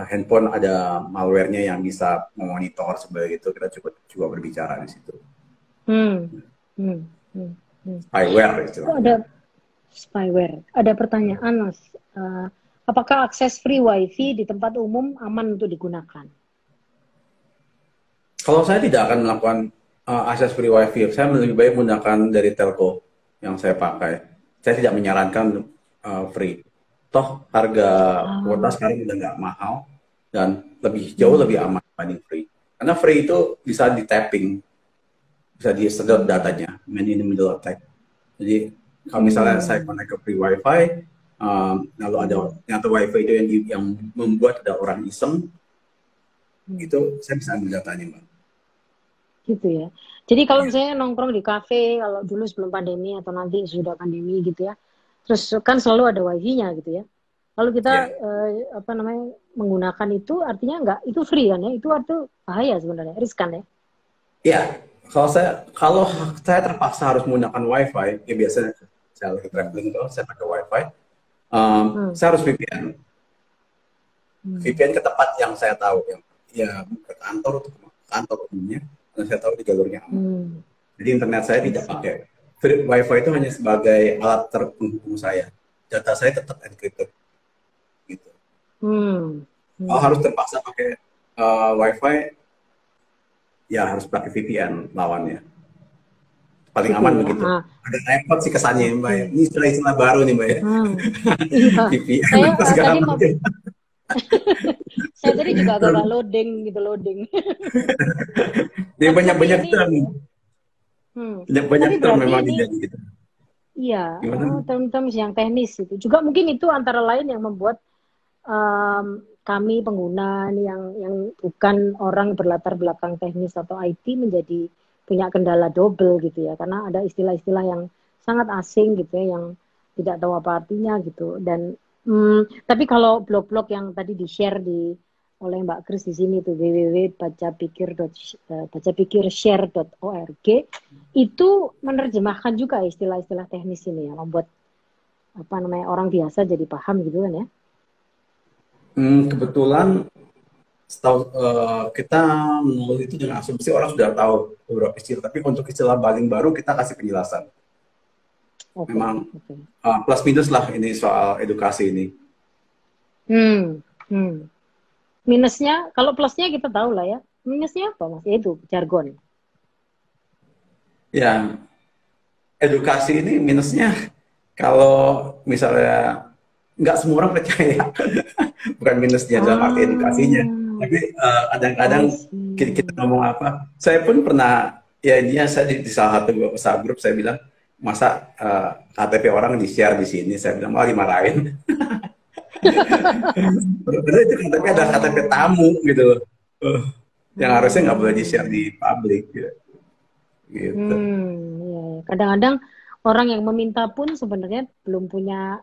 handphone ada malware-nya yang bisa memonitor sebagai itu, kita coba berbicara di situ. Spyware istilahnya. Ada spyware. Ada pertanyaan Mas, apakah akses free wifi di tempat umum aman untuk digunakan? Kalau saya tidak akan melakukan akses free wifi, saya lebih baik menggunakan dari telco yang saya pakai. Saya tidak menyarankan free. Toh harga kuota sekarang udah nggak mahal dan jauh lebih aman dibanding free. Karena free itu bisa di tapping, bisa disedot datanya, man in the middle attack. Jadi kalau misalnya saya connect ke free wifi, lalu ada ternyata wifi itu yang membuat ada orang iseng, itu saya bisa ambil datanya, Mbak. Gitu ya. Jadi kalau misalnya nongkrong di kafe, kalau dulu sebelum pandemi atau nanti sudah pandemi gitu ya, terus kan selalu ada wifi-nya gitu ya. Lalu kita menggunakan itu, artinya itu free kan ya? Itu artinya bahaya sebenarnya, riskan ya? Iya. Kalau saya terpaksa harus menggunakan wifi, ya biasanya saya lagi traveling saya pakai wifi. Saya harus VPN. VPN ke tempat yang saya tahu, yang ya ke kantor atau ke kantor umumnya, dan saya tahu di jalurnya aman. Jadi internet saya tidak pakai. Wi-Fi itu hanya sebagai alat terhubung saya. Data saya tetap encrypted. Gitu. Kalau harus terpaksa pakai Wi-Fi, ya harus pakai VPN lawannya. Paling aman begitu. Ada repot sih kesannya, Mbak. Ini istilah-istilah baru nih, Mbak. Iya. VPN apa segala macam. Saya tadi juga agak loading. Dia banyak term. Banyak term memang dia gitu. Iya, term-term yang teknis itu. Juga mungkin itu antara lain yang membuat kami pengguna yang bukan orang berlatar belakang teknis atau IT menjadi punya kendala double gitu ya, karena ada istilah-istilah yang sangat asing gitu ya, yang tidak tahu apa artinya gitu. Dan tapi kalau blog-blog yang tadi di-share oleh Mbak Kris di sini tuh www.bacapikirshare.org itu menerjemahkan juga istilah-istilah teknis ini ya, membuat orang biasa jadi paham gitu kan ya. Kebetulan kita menulis itu dengan asumsi orang sudah tahu beberapa istilah, tapi untuk istilah paling baru kita kasih penjelasan. Memang plus minus lah ini soal edukasi ini. Minusnya, kalau plusnya kita tahu lah ya. Minusnya apa Mas? Yaitu jargon. Ya, edukasi ini minusnya kalau misalnya nggak semua orang percaya. Bukan minusnya dalam arti edukasinya. Tapi kadang-kadang kita ngomong apa. Saya pun pernah, ya ini saya di salah satu usaha grup saya bilang, masa KTP orang di-share di sini, saya bilang malah dimarahin. Benar itu KTP ada KTP tamu gitu loh. Yang harusnya nggak boleh di-share di publik gitu. Ya. Kadang-kadang orang yang meminta pun sebenarnya belum punya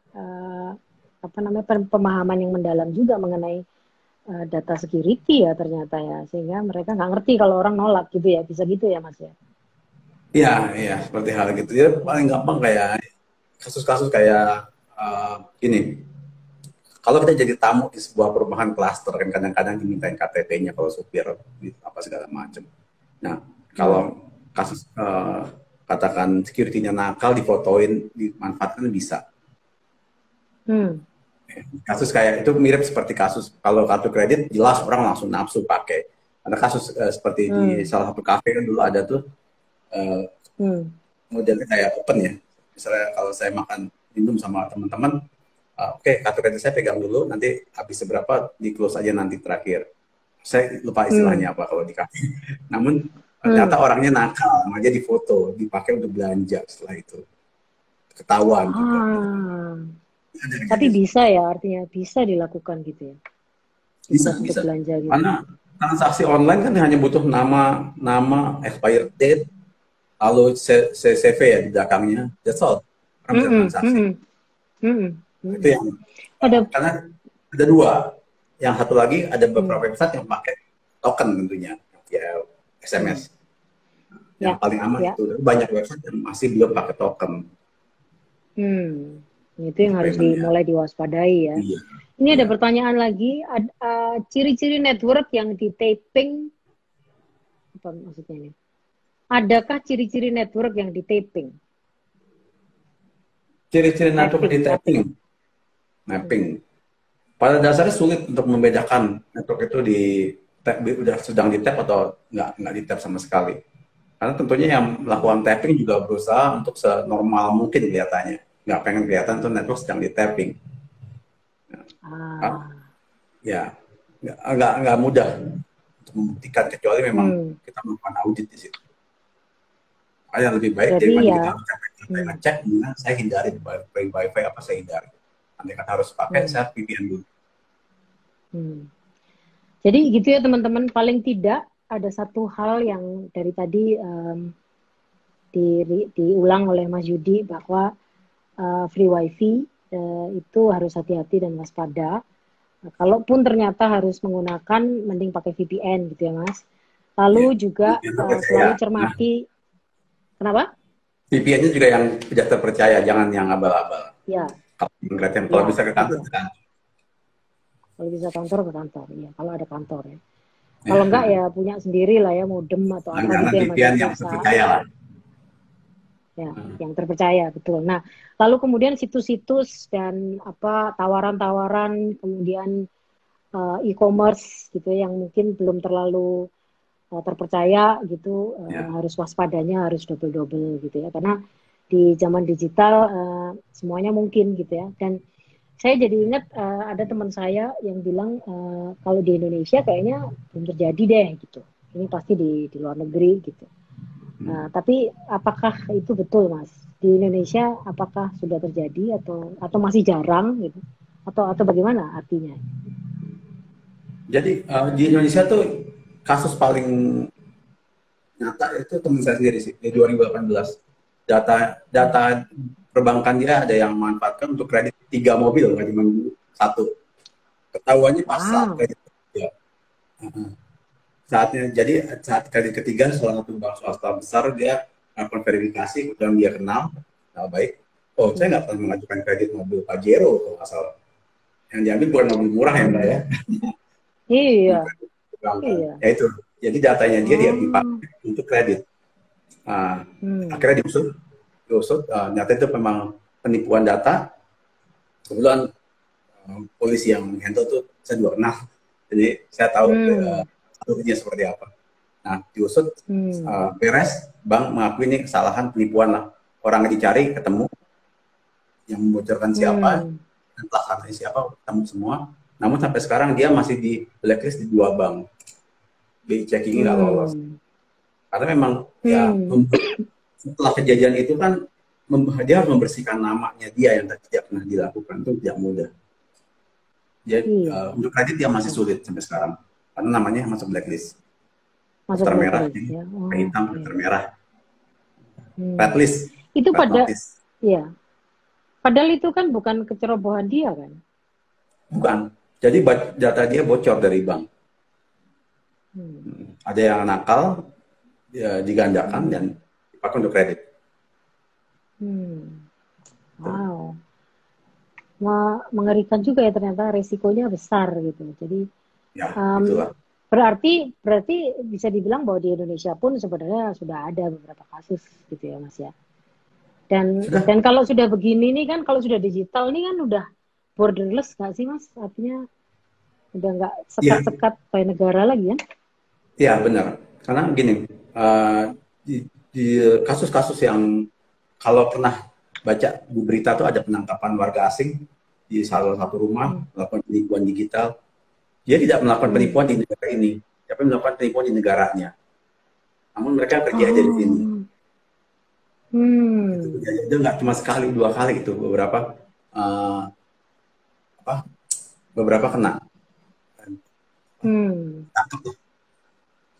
pemahaman yang mendalam juga mengenai data security ya ternyata ya, sehingga mereka nggak ngerti kalau orang nolak gitu ya, bisa gitu ya Mas ya. Iya, seperti hal gitu. Ya paling gampang kayak kasus-kasus kayak ini. Kalau kita jadi tamu di sebuah perumahan klaster, kan kadang-kadang dimintain KTP-nya kalau supir, apa segala macam. Nah, kalau kasus katakan security-nya nakal, difotoin, dimanfaatkan bisa. Kasus kayak itu mirip seperti kasus kalau kartu kredit, jelas orang langsung nafsu pakai. Ada kasus seperti di salah satu kafe kan dulu ada tuh, modelnya kayak open ya. Misalnya kalau saya makan minum sama teman-teman, oke, kartu kredit saya pegang dulu, nanti habis seberapa di close aja nanti terakhir. Saya lupa istilahnya apa kalau di kafe. Namun ternyata orangnya nakal, aja difoto, dipakai untuk belanja setelah itu. Ketahuan. Tapi bisa ya, artinya bisa dilakukan gitu ya. Bisa. Belanja gitu. Karena transaksi online kan hanya butuh nama, expired date, lalu CV ya di belakangnya, that's all. Orang bisa transaksi. Itu yang karena ada dua. Yang satu lagi ada beberapa website yang pakai token tentunya, ya SMS. Yang paling aman itu banyak website yang masih belum pakai token. Itu yang harus mulai diwaspadai ya. Iya. Ini ada pertanyaan lagi, ciri-ciri network yang di taping, apa maksudnya ini? Adakah ciri-ciri network yang di taping? Ciri-ciri network di taping, mapping. Pada dasarnya sulit untuk membedakan network itu udah sedang di tap atau nggak di tap sama sekali. Karena tentunya yang melakukan tapping juga berusaha untuk senormal mungkin kelihatannya. Nggak pengen kelihatan tuh network sedang di tapping. Ya, nggak mudah untuk membuktikan kecuali memang kita melakukan audit di situ. Yang lebih baik daripada kita ngecek, saya hindari wifi apa saya hindari. Nanti kan harus pakai saya VPN dulu. Jadi gitu ya teman-teman, paling tidak ada satu hal yang dari tadi diulang oleh Mas Yudi bahwa free wifi itu harus hati-hati dan waspada. Kalaupun ternyata harus menggunakan, mending pakai VPN gitu ya Mas. Lalu juga selalu cermati. Kenapa? VPN-nya juga yang tidak terpercaya, jangan yang abal-abal. Ya. Gratian. Kalau Ya, bisa ke kantor, gitu. ke kantor. Kalau bisa kantor ke kantor, ya. Kalau ada kantor ya. Kalau enggak Ya. ya punya sendiri lah ya, modem atau apa gitu Langganan yang masih VPN yang bisa. terpercaya lah. Ya, yang terpercaya betul. Nah, lalu kemudian situs-situs dan apa tawaran-tawaran, kemudian e-commerce gitu yang mungkin belum terlalu terpercaya gitu, Ya. harus waspadanya harus double-double gitu ya. Karena di zaman digital semuanya mungkin gitu ya. Dan saya jadi ingat ada teman saya yang bilang kalau di Indonesia kayaknya belum terjadi deh gitu. Ini pasti di luar negeri gitu. Tapi apakah itu betul, Mas? Di Indonesia apakah sudah terjadi atau masih jarang gitu? Atau bagaimana artinya? Jadi di Indonesia tuh kasus paling nyata itu teman saya sendiri sih di 2018. Data data perbankan dia ada yang memanfaatkan untuk kredit 3 mobil, nggak cuma satu. Ketahuannya pas saat Wow. kredit ketiga. Saatnya, jadi saat kredit ketiga salah satu bank swasta besar dia melakukan verifikasi dan dia kenal, nah, baik. Oh, saya nggak pernah mengajukan kredit mobil Pajero kalau nggak salah. Yang diambil bukan mobil murah ya mbak ya. Iya, Perbankan. iya. Ya itu. Jadi datanya dia Oh. dipakai untuk kredit. Nah, Hmm. akhirnya diusut, nyata itu memang penipuan data. Kebetulan polisi yang handle tuh saya juga kenal, jadi saya tahu Hmm. alurnya seperti apa. Nah, diusut, Hmm. beres, bank mengakui ini kesalahan penipuan lah. Orang yang dicari ketemu, yang membocorkan siapa, Hmm. dan pelaksana siapa, ketemu semua. Namun sampai sekarang dia masih di blacklist di 2 bank. BI checkingnya nggak lolos. Hmm. Karena memang ya Hmm. setelah kejadian itu kan dia harus membersihkan namanya dia yang tidak pernah dilakukan, itu tidak mudah. Jadi Iya. untuk kredit dia masih sulit sampai sekarang karena namanya masuk blacklist, Masuk daftar merah, blacklist jadi ya. hitam Oke. daftar merah, red Hmm. list, Itu red pada, notice. ya. Padahal itu kan bukan kecerobohan dia kan. Bukan. Jadi data dia bocor dari bank. Hmm. Ada yang nakal, ya, digandakan dan Hmm. dipakai untuk kredit. Hmm. Wow. Mengerikan juga ya ternyata resikonya besar gitu. Jadi Ya, um, itulah. berarti bisa dibilang bahwa di Indonesia pun sebenarnya sudah ada beberapa kasus gitu ya Mas ya. Sudah. Dan kalau sudah begini nih kan, kalau sudah digital nih kan udah borderless nggak sih Mas? Artinya udah nggak Iya, sekat-sekat kayak negara lagi kan? iya benar. Karena gini, uh, di kasus-kasus yang kalau pernah baca di berita tuh ada penangkapan warga asing di salah satu rumah Hmm. melakukan penipuan digital. Dia tidak melakukan Hmm. penipuan di negara ini, tapi melakukan penipuan di negaranya. Namun mereka kerja aja di sini. Oh. Itu Hmm. kerja aja nggak cuma sekali 2 kali itu uh, apa beberapa kena. Hmm. Tangkap.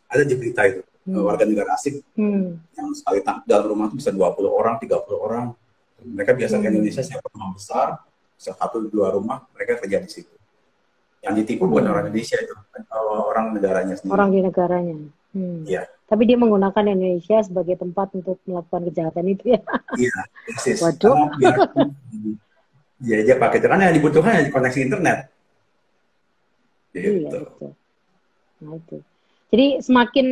Ada di berita itu Hmm. warga negara asing Hmm. yang sekali tangkap dalam rumah itu bisa 20 orang, 30 orang. Mereka biasa ke Indonesia Hmm. siapa rumah besar, bisa 1 2 rumah, mereka kerja di situ. Yang ditipu bukan orang Hmm. Indonesia itu, orang negaranya Orang sendiri. di negaranya. Hmm. Iya, Tapi dia menggunakan Indonesia sebagai tempat untuk melakukan kejahatan itu ya. iya, persis. Waduh. Karena biar dia pakai itu kan yang dibutuhkan ya koneksi internet. Iya Gitu. betul. Nah itu. Jadi semakin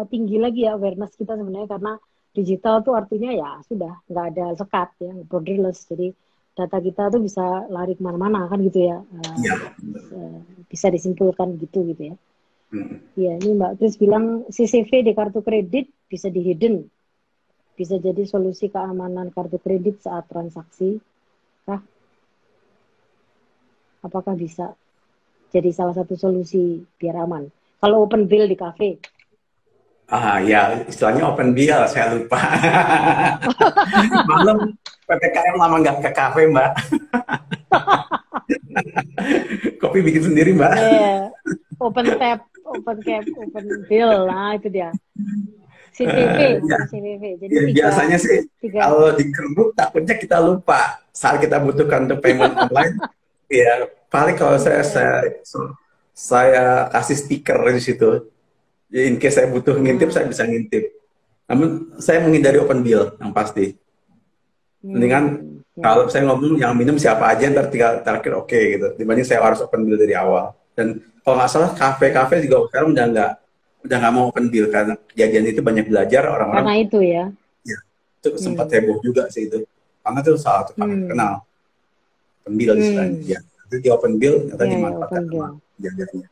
tinggi lagi ya awareness kita sebenarnya karena digital tuh artinya ya sudah nggak ada sekat ya, borderless. Jadi data kita tuh bisa lari kemana-mana kan gitu ya. Iya. Uh, bisa disimpulkan gitu ya. Hmm. Iya, ini Mbak Kris bilang CCV di kartu kredit bisa di hidden, bisa jadi solusi keamanan kartu kredit saat transaksi. Kah? Apakah bisa jadi salah satu solusi biar aman? Kalau open bill di kafe. Ya istilahnya open bill, saya lupa. Malam PPKM lama nggak ke kafe mbak. Kopi bikin sendiri mbak. Yeah. Open tap, open cap, open bill. Nah, itu dia. CVV, Ya, namanya CVV. Jadi ya, tiga, biasanya sih tiga. kalau dikerbuk takutnya kita lupa saat kita butuhkan untuk payment online. Ya paling kalau Iya. saya kasih stiker di situ. Ya, in case saya butuh ngintip saya Nah, bisa ngintip. Namun saya menghindari open bill yang pasti. Mendingan hmm. Kalau saya ngomong yang minum siapa aja, ntar tinggal terakhir oke gitu. Dibanding saya harus open bill dari awal. Dan kalau nggak salah kafe-kafe juga sekarang udah nggak mau open bill karena kejadian itu banyak belajar Karena orang-orang. itu ya. Ya, itu sempat heboh juga sih itu. Karena itu salah satu kafe terkenal open bill istilahnya. Ya, itu di open bill ternyata Ya, ya, dimanfaatkan open sama bill. jajarnya.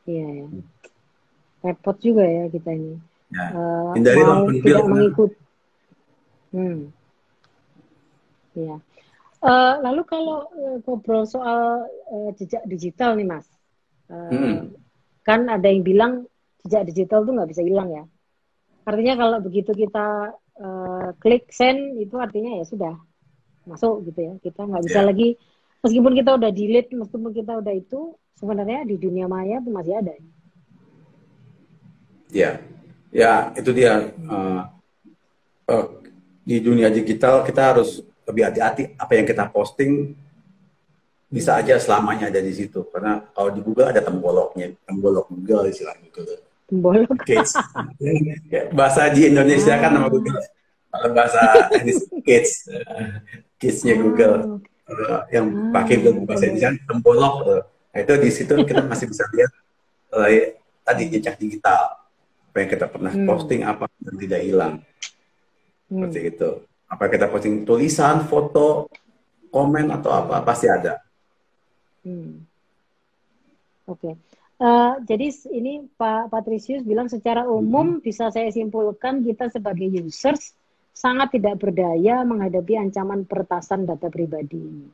Iya, ya. Repot juga ya kita ini. Ya, hindarilah Mau open bill. tidak mengikut. Ya. Lalu kalau ngobrol soal jejak digital nih Mas, kan ada yang bilang jejak digital tuh nggak bisa hilang ya. Artinya kalau begitu kita klik send itu artinya ya sudah masuk gitu ya. Kita nggak bisa lagi, meskipun kita udah delete, meskipun kita udah itu, sebenarnya di dunia maya itu masih ada. Ya, ya itu dia. Di dunia digital kita harus lebih hati-hati apa yang kita posting bisa aja selamanya ada di situ karena kalau di Google ada temboloknya, tembolok Google istilahnya gitu. Tembolok. Kids. Bahasa di Indonesia kan nama Google. Kalau bahasa kids, kidsnya Google yang pakai Google bahasa Indonesia tembolok. Nah, itu di situ kita masih bisa lihat tadi jejak digital apa yang kita pernah posting apa yang tidak hilang. Seperti itu. Apa kita posting tulisan, foto, komen atau apa pasti ada. Oke. Jadi ini Pak Patricius bilang secara umum bisa saya simpulkan kita sebagai users sangat tidak berdaya menghadapi ancaman peretasan data pribadi.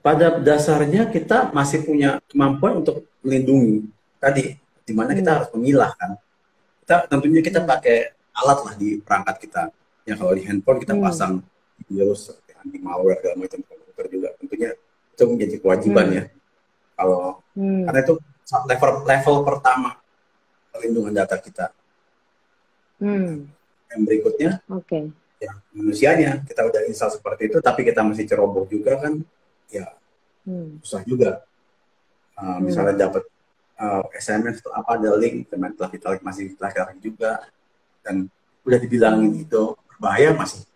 Pada dasarnya kita masih punya kemampuan untuk melindungi tadi, di mana kita harus memilah kan. Tentunya kita pakai alat lah di perangkat kita. Ya kalau di handphone kita pasang virus seperti anti malware segala macam, komputer juga tentunya itu menjadi kewajiban ya. Kalau karena itu level pertama perlindungan data kita. Yang berikutnya, ya manusianya kita udah install seperti itu, tapi kita masih ceroboh juga kan, ya susah juga. Misalnya dapat SMS atau apa ada link, teman telah kita masih laki-laki juga, dan udah dibilangin itu berbahaya masih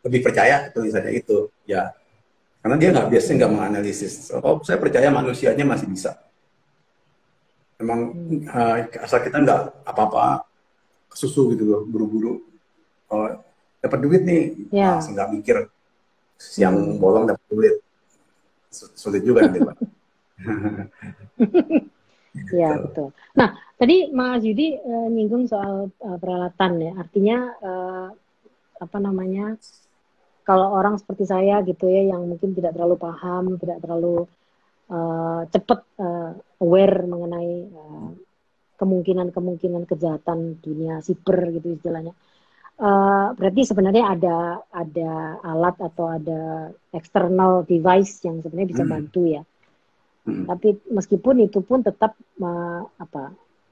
lebih percaya tulisannya itu, ya karena dia biasanya nggak menganalisis. Kalau saya percaya manusianya masih bisa. Emang asal kita nggak apa-apa kesusu gitu loh, buru-buru. Kalau dapat duit nih, langsung nggak mikir siang bolong dapat duit, sulit juga nanti Pak. Ya betul. Nah tadi Mas Yudi nyinggung soal peralatan ya, artinya apa namanya? Kalau orang seperti saya gitu ya, yang mungkin tidak terlalu paham, tidak terlalu cepat aware mengenai kemungkinan kejahatan dunia siber gitu istilahnya. Berarti sebenarnya ada alat atau ada external device yang sebenarnya bisa bantu ya. Tapi meskipun itu pun tetap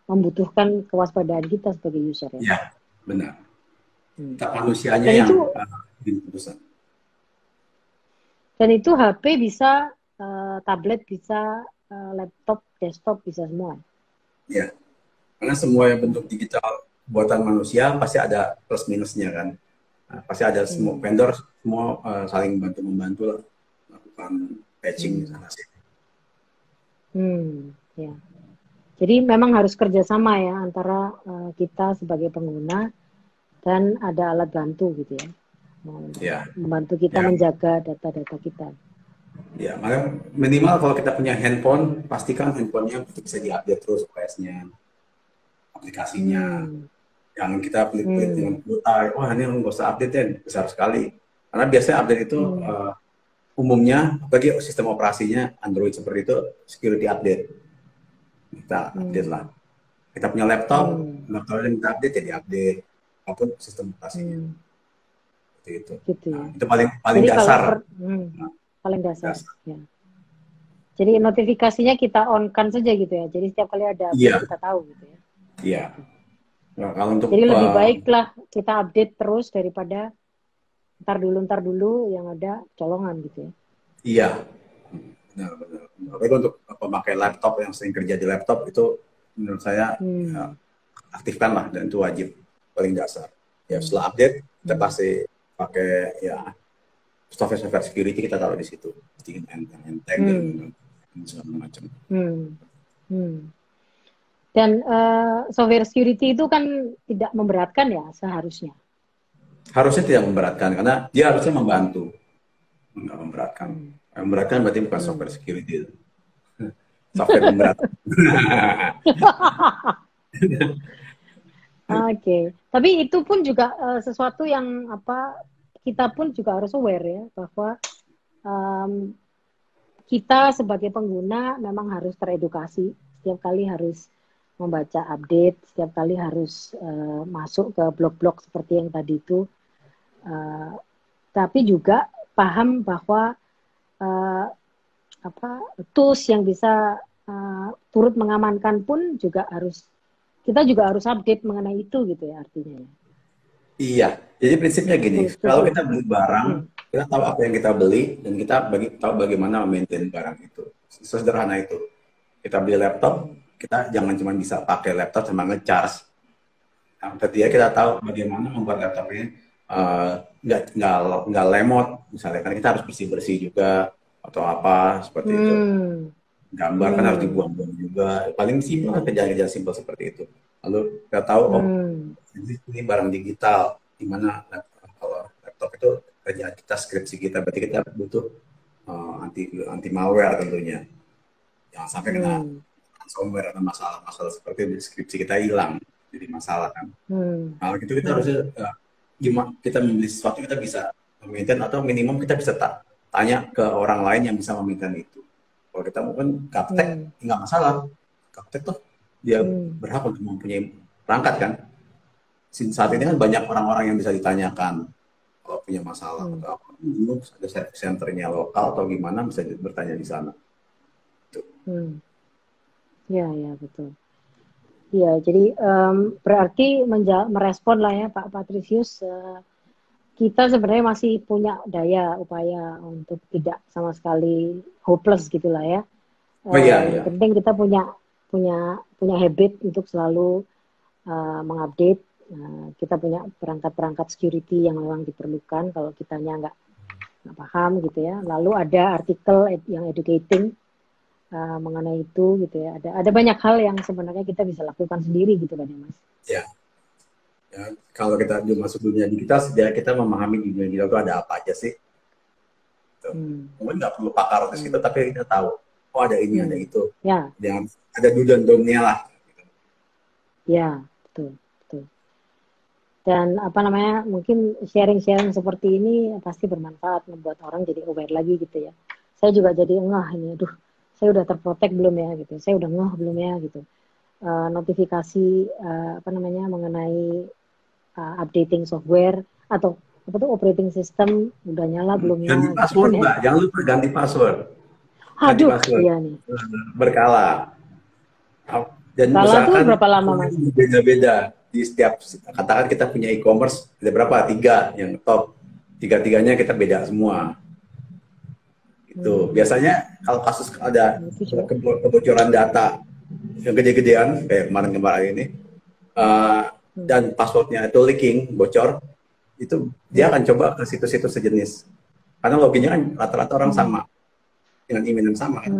membutuhkan kewaspadaan kita sebagai user ya. Ya, benar. Tak manusianya dan yang itu, diputuskan. Dan itu HP bisa, tablet bisa, laptop, desktop bisa semua. Ya, karena semua yang bentuk digital buatan manusia pasti ada plus minusnya kan. Nah, pasti ada semua vendor semua saling membantu lah melakukan patching sana sini. Ya. Jadi memang harus kerjasama ya antara kita sebagai pengguna dan ada alat bantu gitu ya. Membantu kita menjaga data-data kita. Ya, makanya minimal kalau kita punya handphone, pastikan handphonenya bisa diupdate terus OS-nya, aplikasinya. Jangan kita pelit-pelit dengan kuota, wah ini nggak usah update ya, besar sekali. Karena biasanya update itu umumnya, bagi sistem operasinya Android seperti itu, security update. Kita update lah. Kita punya laptop yang kita update jadi update, apapun sistem operasinya. Seperti itu. Gitu ya. Nah, itu paling dasar. Paling dasar. Ya. Jadi notifikasinya kita on-kan saja gitu ya. Jadi setiap kali ada update kita tahu gitu ya. Iya. Nah, kalau untuk, jadi lebih baik lah kita update terus daripada ntar dulu yang ada colongan gitu ya. Iya. Benar. Tapi untuk pemakai laptop yang sering kerja di laptop itu menurut saya aktifkan lah, dan itu wajib paling dasar. Ya setelah update kita kasih pakai ya software security kita taruh di situ, bikin enteng dan segala macam. Dan software security itu kan tidak memberatkan ya seharusnya. Harusnya tidak memberatkan karena dia harusnya membantu, nggak memberatkan. Yang memberatkan berarti bukan software security itu. Software memberat. Oke, tapi itu pun juga sesuatu yang kita pun juga harus aware ya bahwa kita sebagai pengguna memang harus teredukasi, setiap kali harus membaca update, setiap kali harus masuk ke blog-blog seperti yang tadi itu, tapi juga paham bahwa tools yang bisa turut mengamankan pun juga kita juga harus update mengenai itu gitu ya artinya. Iya, jadi prinsipnya gini, kalau kita beli barang, kita tahu apa yang kita beli dan kita tahu bagaimana memaintain barang itu. Sederhana itu. Kita beli laptop, kita jangan cuma bisa pakai laptop sama ngecharge. Nah, ketika kita tahu bagaimana membuat laptop ini nggak lemot, misalnya kan kita harus bersih-bersih juga atau apa seperti itu. Gambar kan harus dibuang-buang juga. Paling simpel kerjaan-kerjaan simpel seperti itu. Lalu kita tahu ini barang digital, di mana kalau laptop itu kerjaan kita, skripsi kita, berarti kita butuh anti malware tentunya. Jangan sampai kena ransomware atau masalah-masalah seperti deskripsi kita hilang, jadi masalah kan. Kalau gitu kita harusnya gimana kita membeli sesuatu kita bisa memaintain atau minimum kita bisa tanya ke orang lain yang bisa memaintain itu. Kalau kita mungkin gaptek nggak masalah, gaptek tuh dia berhak untuk mempunyai perangkat kan. Saat ini kan banyak orang-orang yang bisa ditanyakan kalau punya masalah atau apa, ada service centernya lokal atau gimana bisa bertanya di sana. Ya, betul. Ya, jadi berarti merespon lah ya Pak Patrisius, kita sebenarnya masih punya daya upaya untuk tidak sama sekali hopeless gitulah ya. Yang penting kita punya habit untuk selalu mengupdate. Kita punya perangkat-perangkat security yang memang diperlukan kalau kitanya nggak paham gitu ya. Lalu ada artikel yang educating mengenai itu gitu ya. Ada banyak hal yang sebenarnya kita bisa lakukan sendiri gitu kan ya Mas. Ya, kalau kita masuk dunia digital, sejak kita memahami dunia digital itu ada apa aja sih. Mungkin nggak perlu pakar di situ, tapi kita tahu, oh ada ini, ada itu. Ya. Yang ada do dan don't-nya lah. Ya, betul. Dan mungkin sharing-sharing seperti ini pasti bermanfaat, membuat orang jadi aware lagi gitu ya. Saya juga jadi ini, saya udah terprotek belum ya gitu, saya udah belum ya gitu. Notifikasi mengenai updating software atau operating system udah nyala belum ya? Ganti password gitu, Mbak, jangan lupa ganti password. Ganti password. Iya nih. Berkala. Dan berkala tuh berapa lama Mas? Beda-beda di setiap, katakan kita punya e-commerce ada berapa? 3 yang top, 3-3-nya kita beda semua. Itu biasanya kalau kasus ada kebocoran data yang gede-gedean kayak kemarin ini dan passwordnya itu leaking, bocor, itu dia akan coba ke situs-situs sejenis karena loginnya kan rata-rata orang sama dengan email yang sama kan,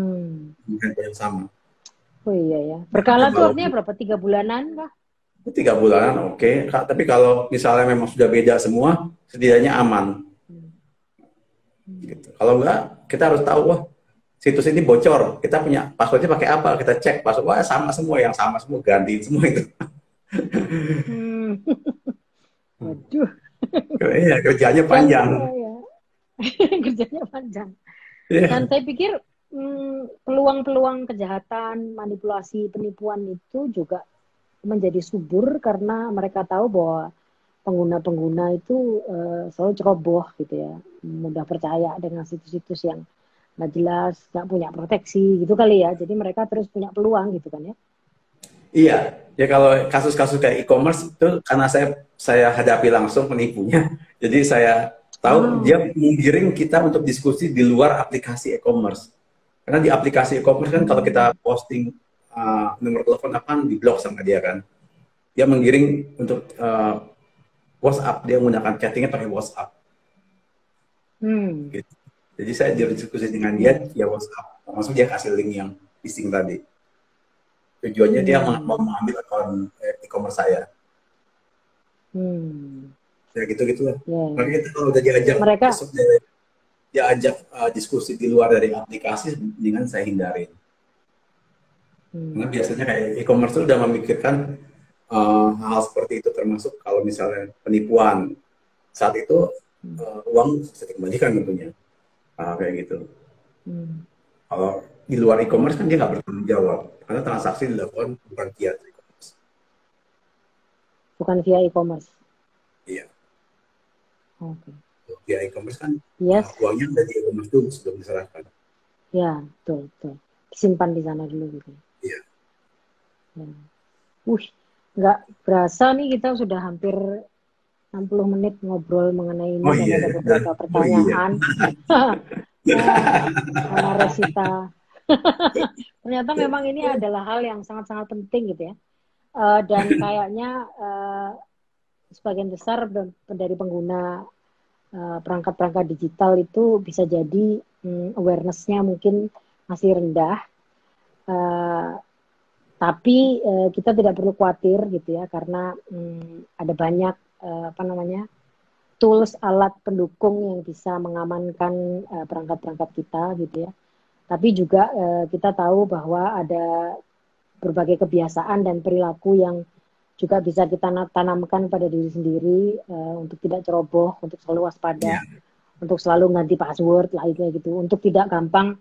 handphone yang sama. Oh iya ya, berkala tuh artinya berapa? 3 bulanan kah? 3 bulanan oke. Tapi kalau misalnya memang sudah beda semua, setidaknya aman. Gitu. Kalau enggak, kita harus tahu, situs ini bocor, kita punya passwordnya pakai apa, kita cek password, sama semua, yang sama semua, gantiin semua itu. Waduh. Iya, kerjanya panjang. Kerjanya panjang. Dan saya pikir peluang-peluang kejahatan, manipulasi, penipuan itu juga menjadi subur karena mereka tahu bahwa pengguna-pengguna itu selalu ceroboh gitu ya, mudah percaya dengan situs-situs yang nggak jelas, nggak punya proteksi gitu kali ya, jadi mereka terus punya peluang gitu kan ya. Iya, ya kalau kasus-kasus kayak e-commerce itu karena saya hadapi langsung penipunya, jadi saya tahu dia menggiring kita untuk diskusi di luar aplikasi e-commerce. Karena di aplikasi e-commerce kan kalau kita posting nomor telepon di blok sama dia kan. Dia menggiring untuk WhatsApp, dia menggunakan chattingnya pakai WhatsApp. Gitu. Jadi saya berdiskusi dengan dia via WhatsApp, langsung dia kasih link yang phishing tadi. Tujuannya dia mau mengambil akun e-commerce saya. Ya gitu-gitu lah. Makanya kita kalau udah diajak masuk diajak diskusi di luar dari aplikasi, dengan saya hindarin. Karena biasanya kayak e-commerce itu udah memikirkan hal seperti itu, termasuk kalau misalnya penipuan. Saat itu uang bisa dikembalikan tentunya. Kayak gitu. Kalau di luar e-commerce kan dia nggak bertanggung jawab, karena transaksi dilakukan bukan via e-commerce. Bukan via e-commerce. Iya. Oke. Via e-commerce kan uangnya udah di e-commerce dulu sebelum diserahkan. Ya, betul. Simpan di sana dulu gitu. Iya. Ya. Nggak berasa nih kita sudah hampir 60 menit ngobrol mengenai ini, dan ada beberapa pertanyaan. Sama Resita. Ternyata memang ini adalah hal yang sangat-sangat penting gitu ya. Dan kayaknya sebagian besar dari pengguna perangkat-perangkat digital itu bisa jadi awareness-nya mungkin masih rendah. Tapi kita tidak perlu khawatir gitu ya, karena ada banyak tools, alat pendukung yang bisa mengamankan perangkat-perangkat kita gitu ya. Tapi juga kita tahu bahwa ada berbagai kebiasaan dan perilaku yang juga bisa kita tanamkan pada diri sendiri untuk tidak ceroboh, untuk selalu waspada, untuk selalu ganti password lah gitu, untuk tidak gampang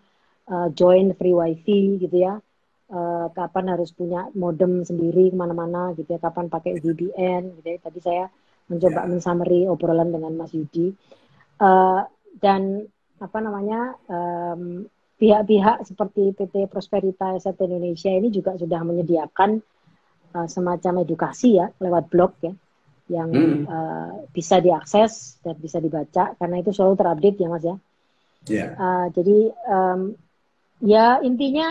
join free wifi gitu ya. Kapan harus punya modem sendiri kemana-mana gitu ya, kapan pakai VPN gitu ya. Tadi saya mencoba mensummary obrolan dengan Mas Yudi, dan pihak-pihak seperti PT Prosperita Asset Indonesia ini juga sudah menyediakan semacam edukasi ya lewat blog ya, yang bisa diakses dan bisa dibaca, karena itu selalu terupdate ya Mas ya. Jadi ya intinya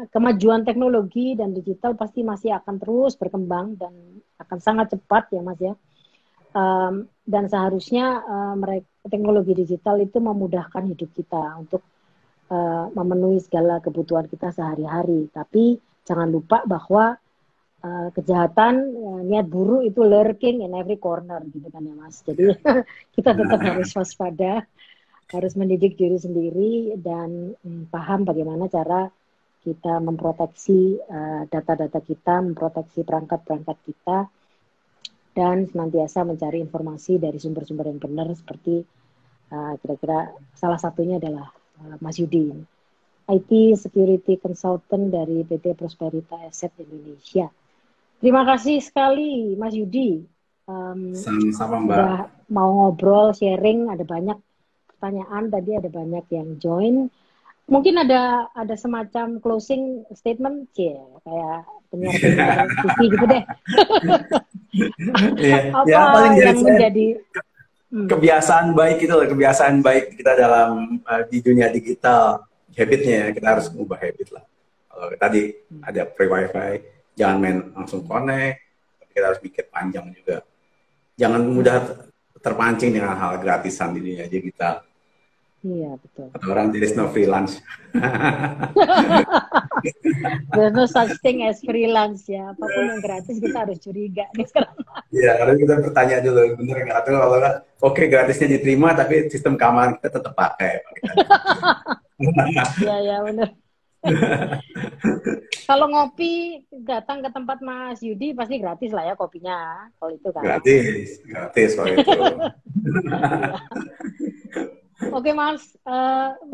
kemajuan teknologi dan digital pasti masih akan terus berkembang dan akan sangat cepat ya Mas ya. Dan seharusnya teknologi digital itu memudahkan hidup kita untuk memenuhi segala kebutuhan kita sehari-hari. Tapi jangan lupa bahwa kejahatan, niat buruk itu lurking in every corner gitu kan ya Mas. Jadi kita tetap harus waspada, harus mendidik diri sendiri dan paham bagaimana cara kita memproteksi data-data kita, memproteksi perangkat-perangkat kita, dan senantiasa mencari informasi dari sumber-sumber yang benar, seperti kira-kira salah satunya adalah Mas Yudi, IT Security Consultant dari PT Prosperita Asset Indonesia. Terima kasih sekali Mas Yudi. Sama-sama Mbak. Sudah mau ngobrol, sharing, ada banyak pertanyaan, tadi ada banyak yang join. Mungkin ada semacam closing statement, kayak penyiar TV gitu deh. Apa paling yang menjadi kebiasaan baik itu loh, kebiasaan baik kita dalam di dunia digital, habitnya kita harus mengubah habit lah. Kalau tadi ada free wifi, jangan main langsung connect, tapi kita harus pikir panjang juga. Jangan mudah terpancing dengan hal gratisan di dunia digital. Iya, betul. Kata orang, there is no freelance. There's no such thing as freelance ya. Apapun yang gratis kita harus curiga nih sekarang. Iya, harus kita bertanya dulu, bener nggak? Atau kalau nggak, oke, gratisnya diterima, tapi sistem keamanan kita tetap pakai. Iya, bener. Kalau ngopi datang ke tempat Mas Yudi pasti gratis lah ya kopinya, kalau itu kan. Gratis kalau itu. Oke Mas,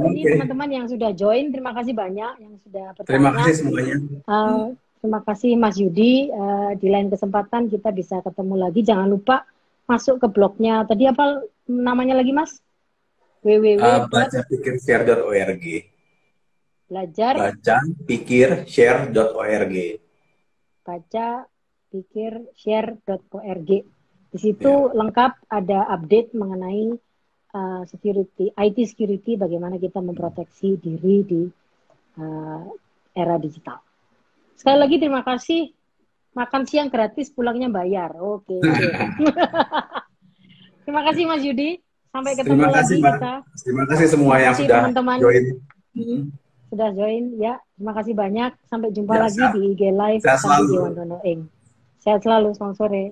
ini teman-teman yang sudah join, terima kasih banyak yang sudah bertanya. Terima kasih semuanya. Terima kasih Mas Yudi. Di lain kesempatan kita bisa ketemu lagi. Jangan lupa masuk ke blognya. Tadi apa namanya lagi Mas? Bacapikirshare.org. Bacapikirshare.org. Bacapikirshare.org. Di situ lengkap ada update mengenai security, IT security, bagaimana kita memproteksi diri di era digital. Sekali lagi terima kasih. Makan siang gratis, pulangnya bayar. Oke. Terima kasih Mas Yudi. Sampai ketemu Terima kasih, lagi Mbak. kita. Terima kasih semua Terima yang kasih sudah teman-teman. join. Sudah join ya. Terima kasih banyak. Sampai jumpa Ya, lagi di IG Live sehat Sandi selalu. Dewandono Ing. Sehat selalu, selamat sore.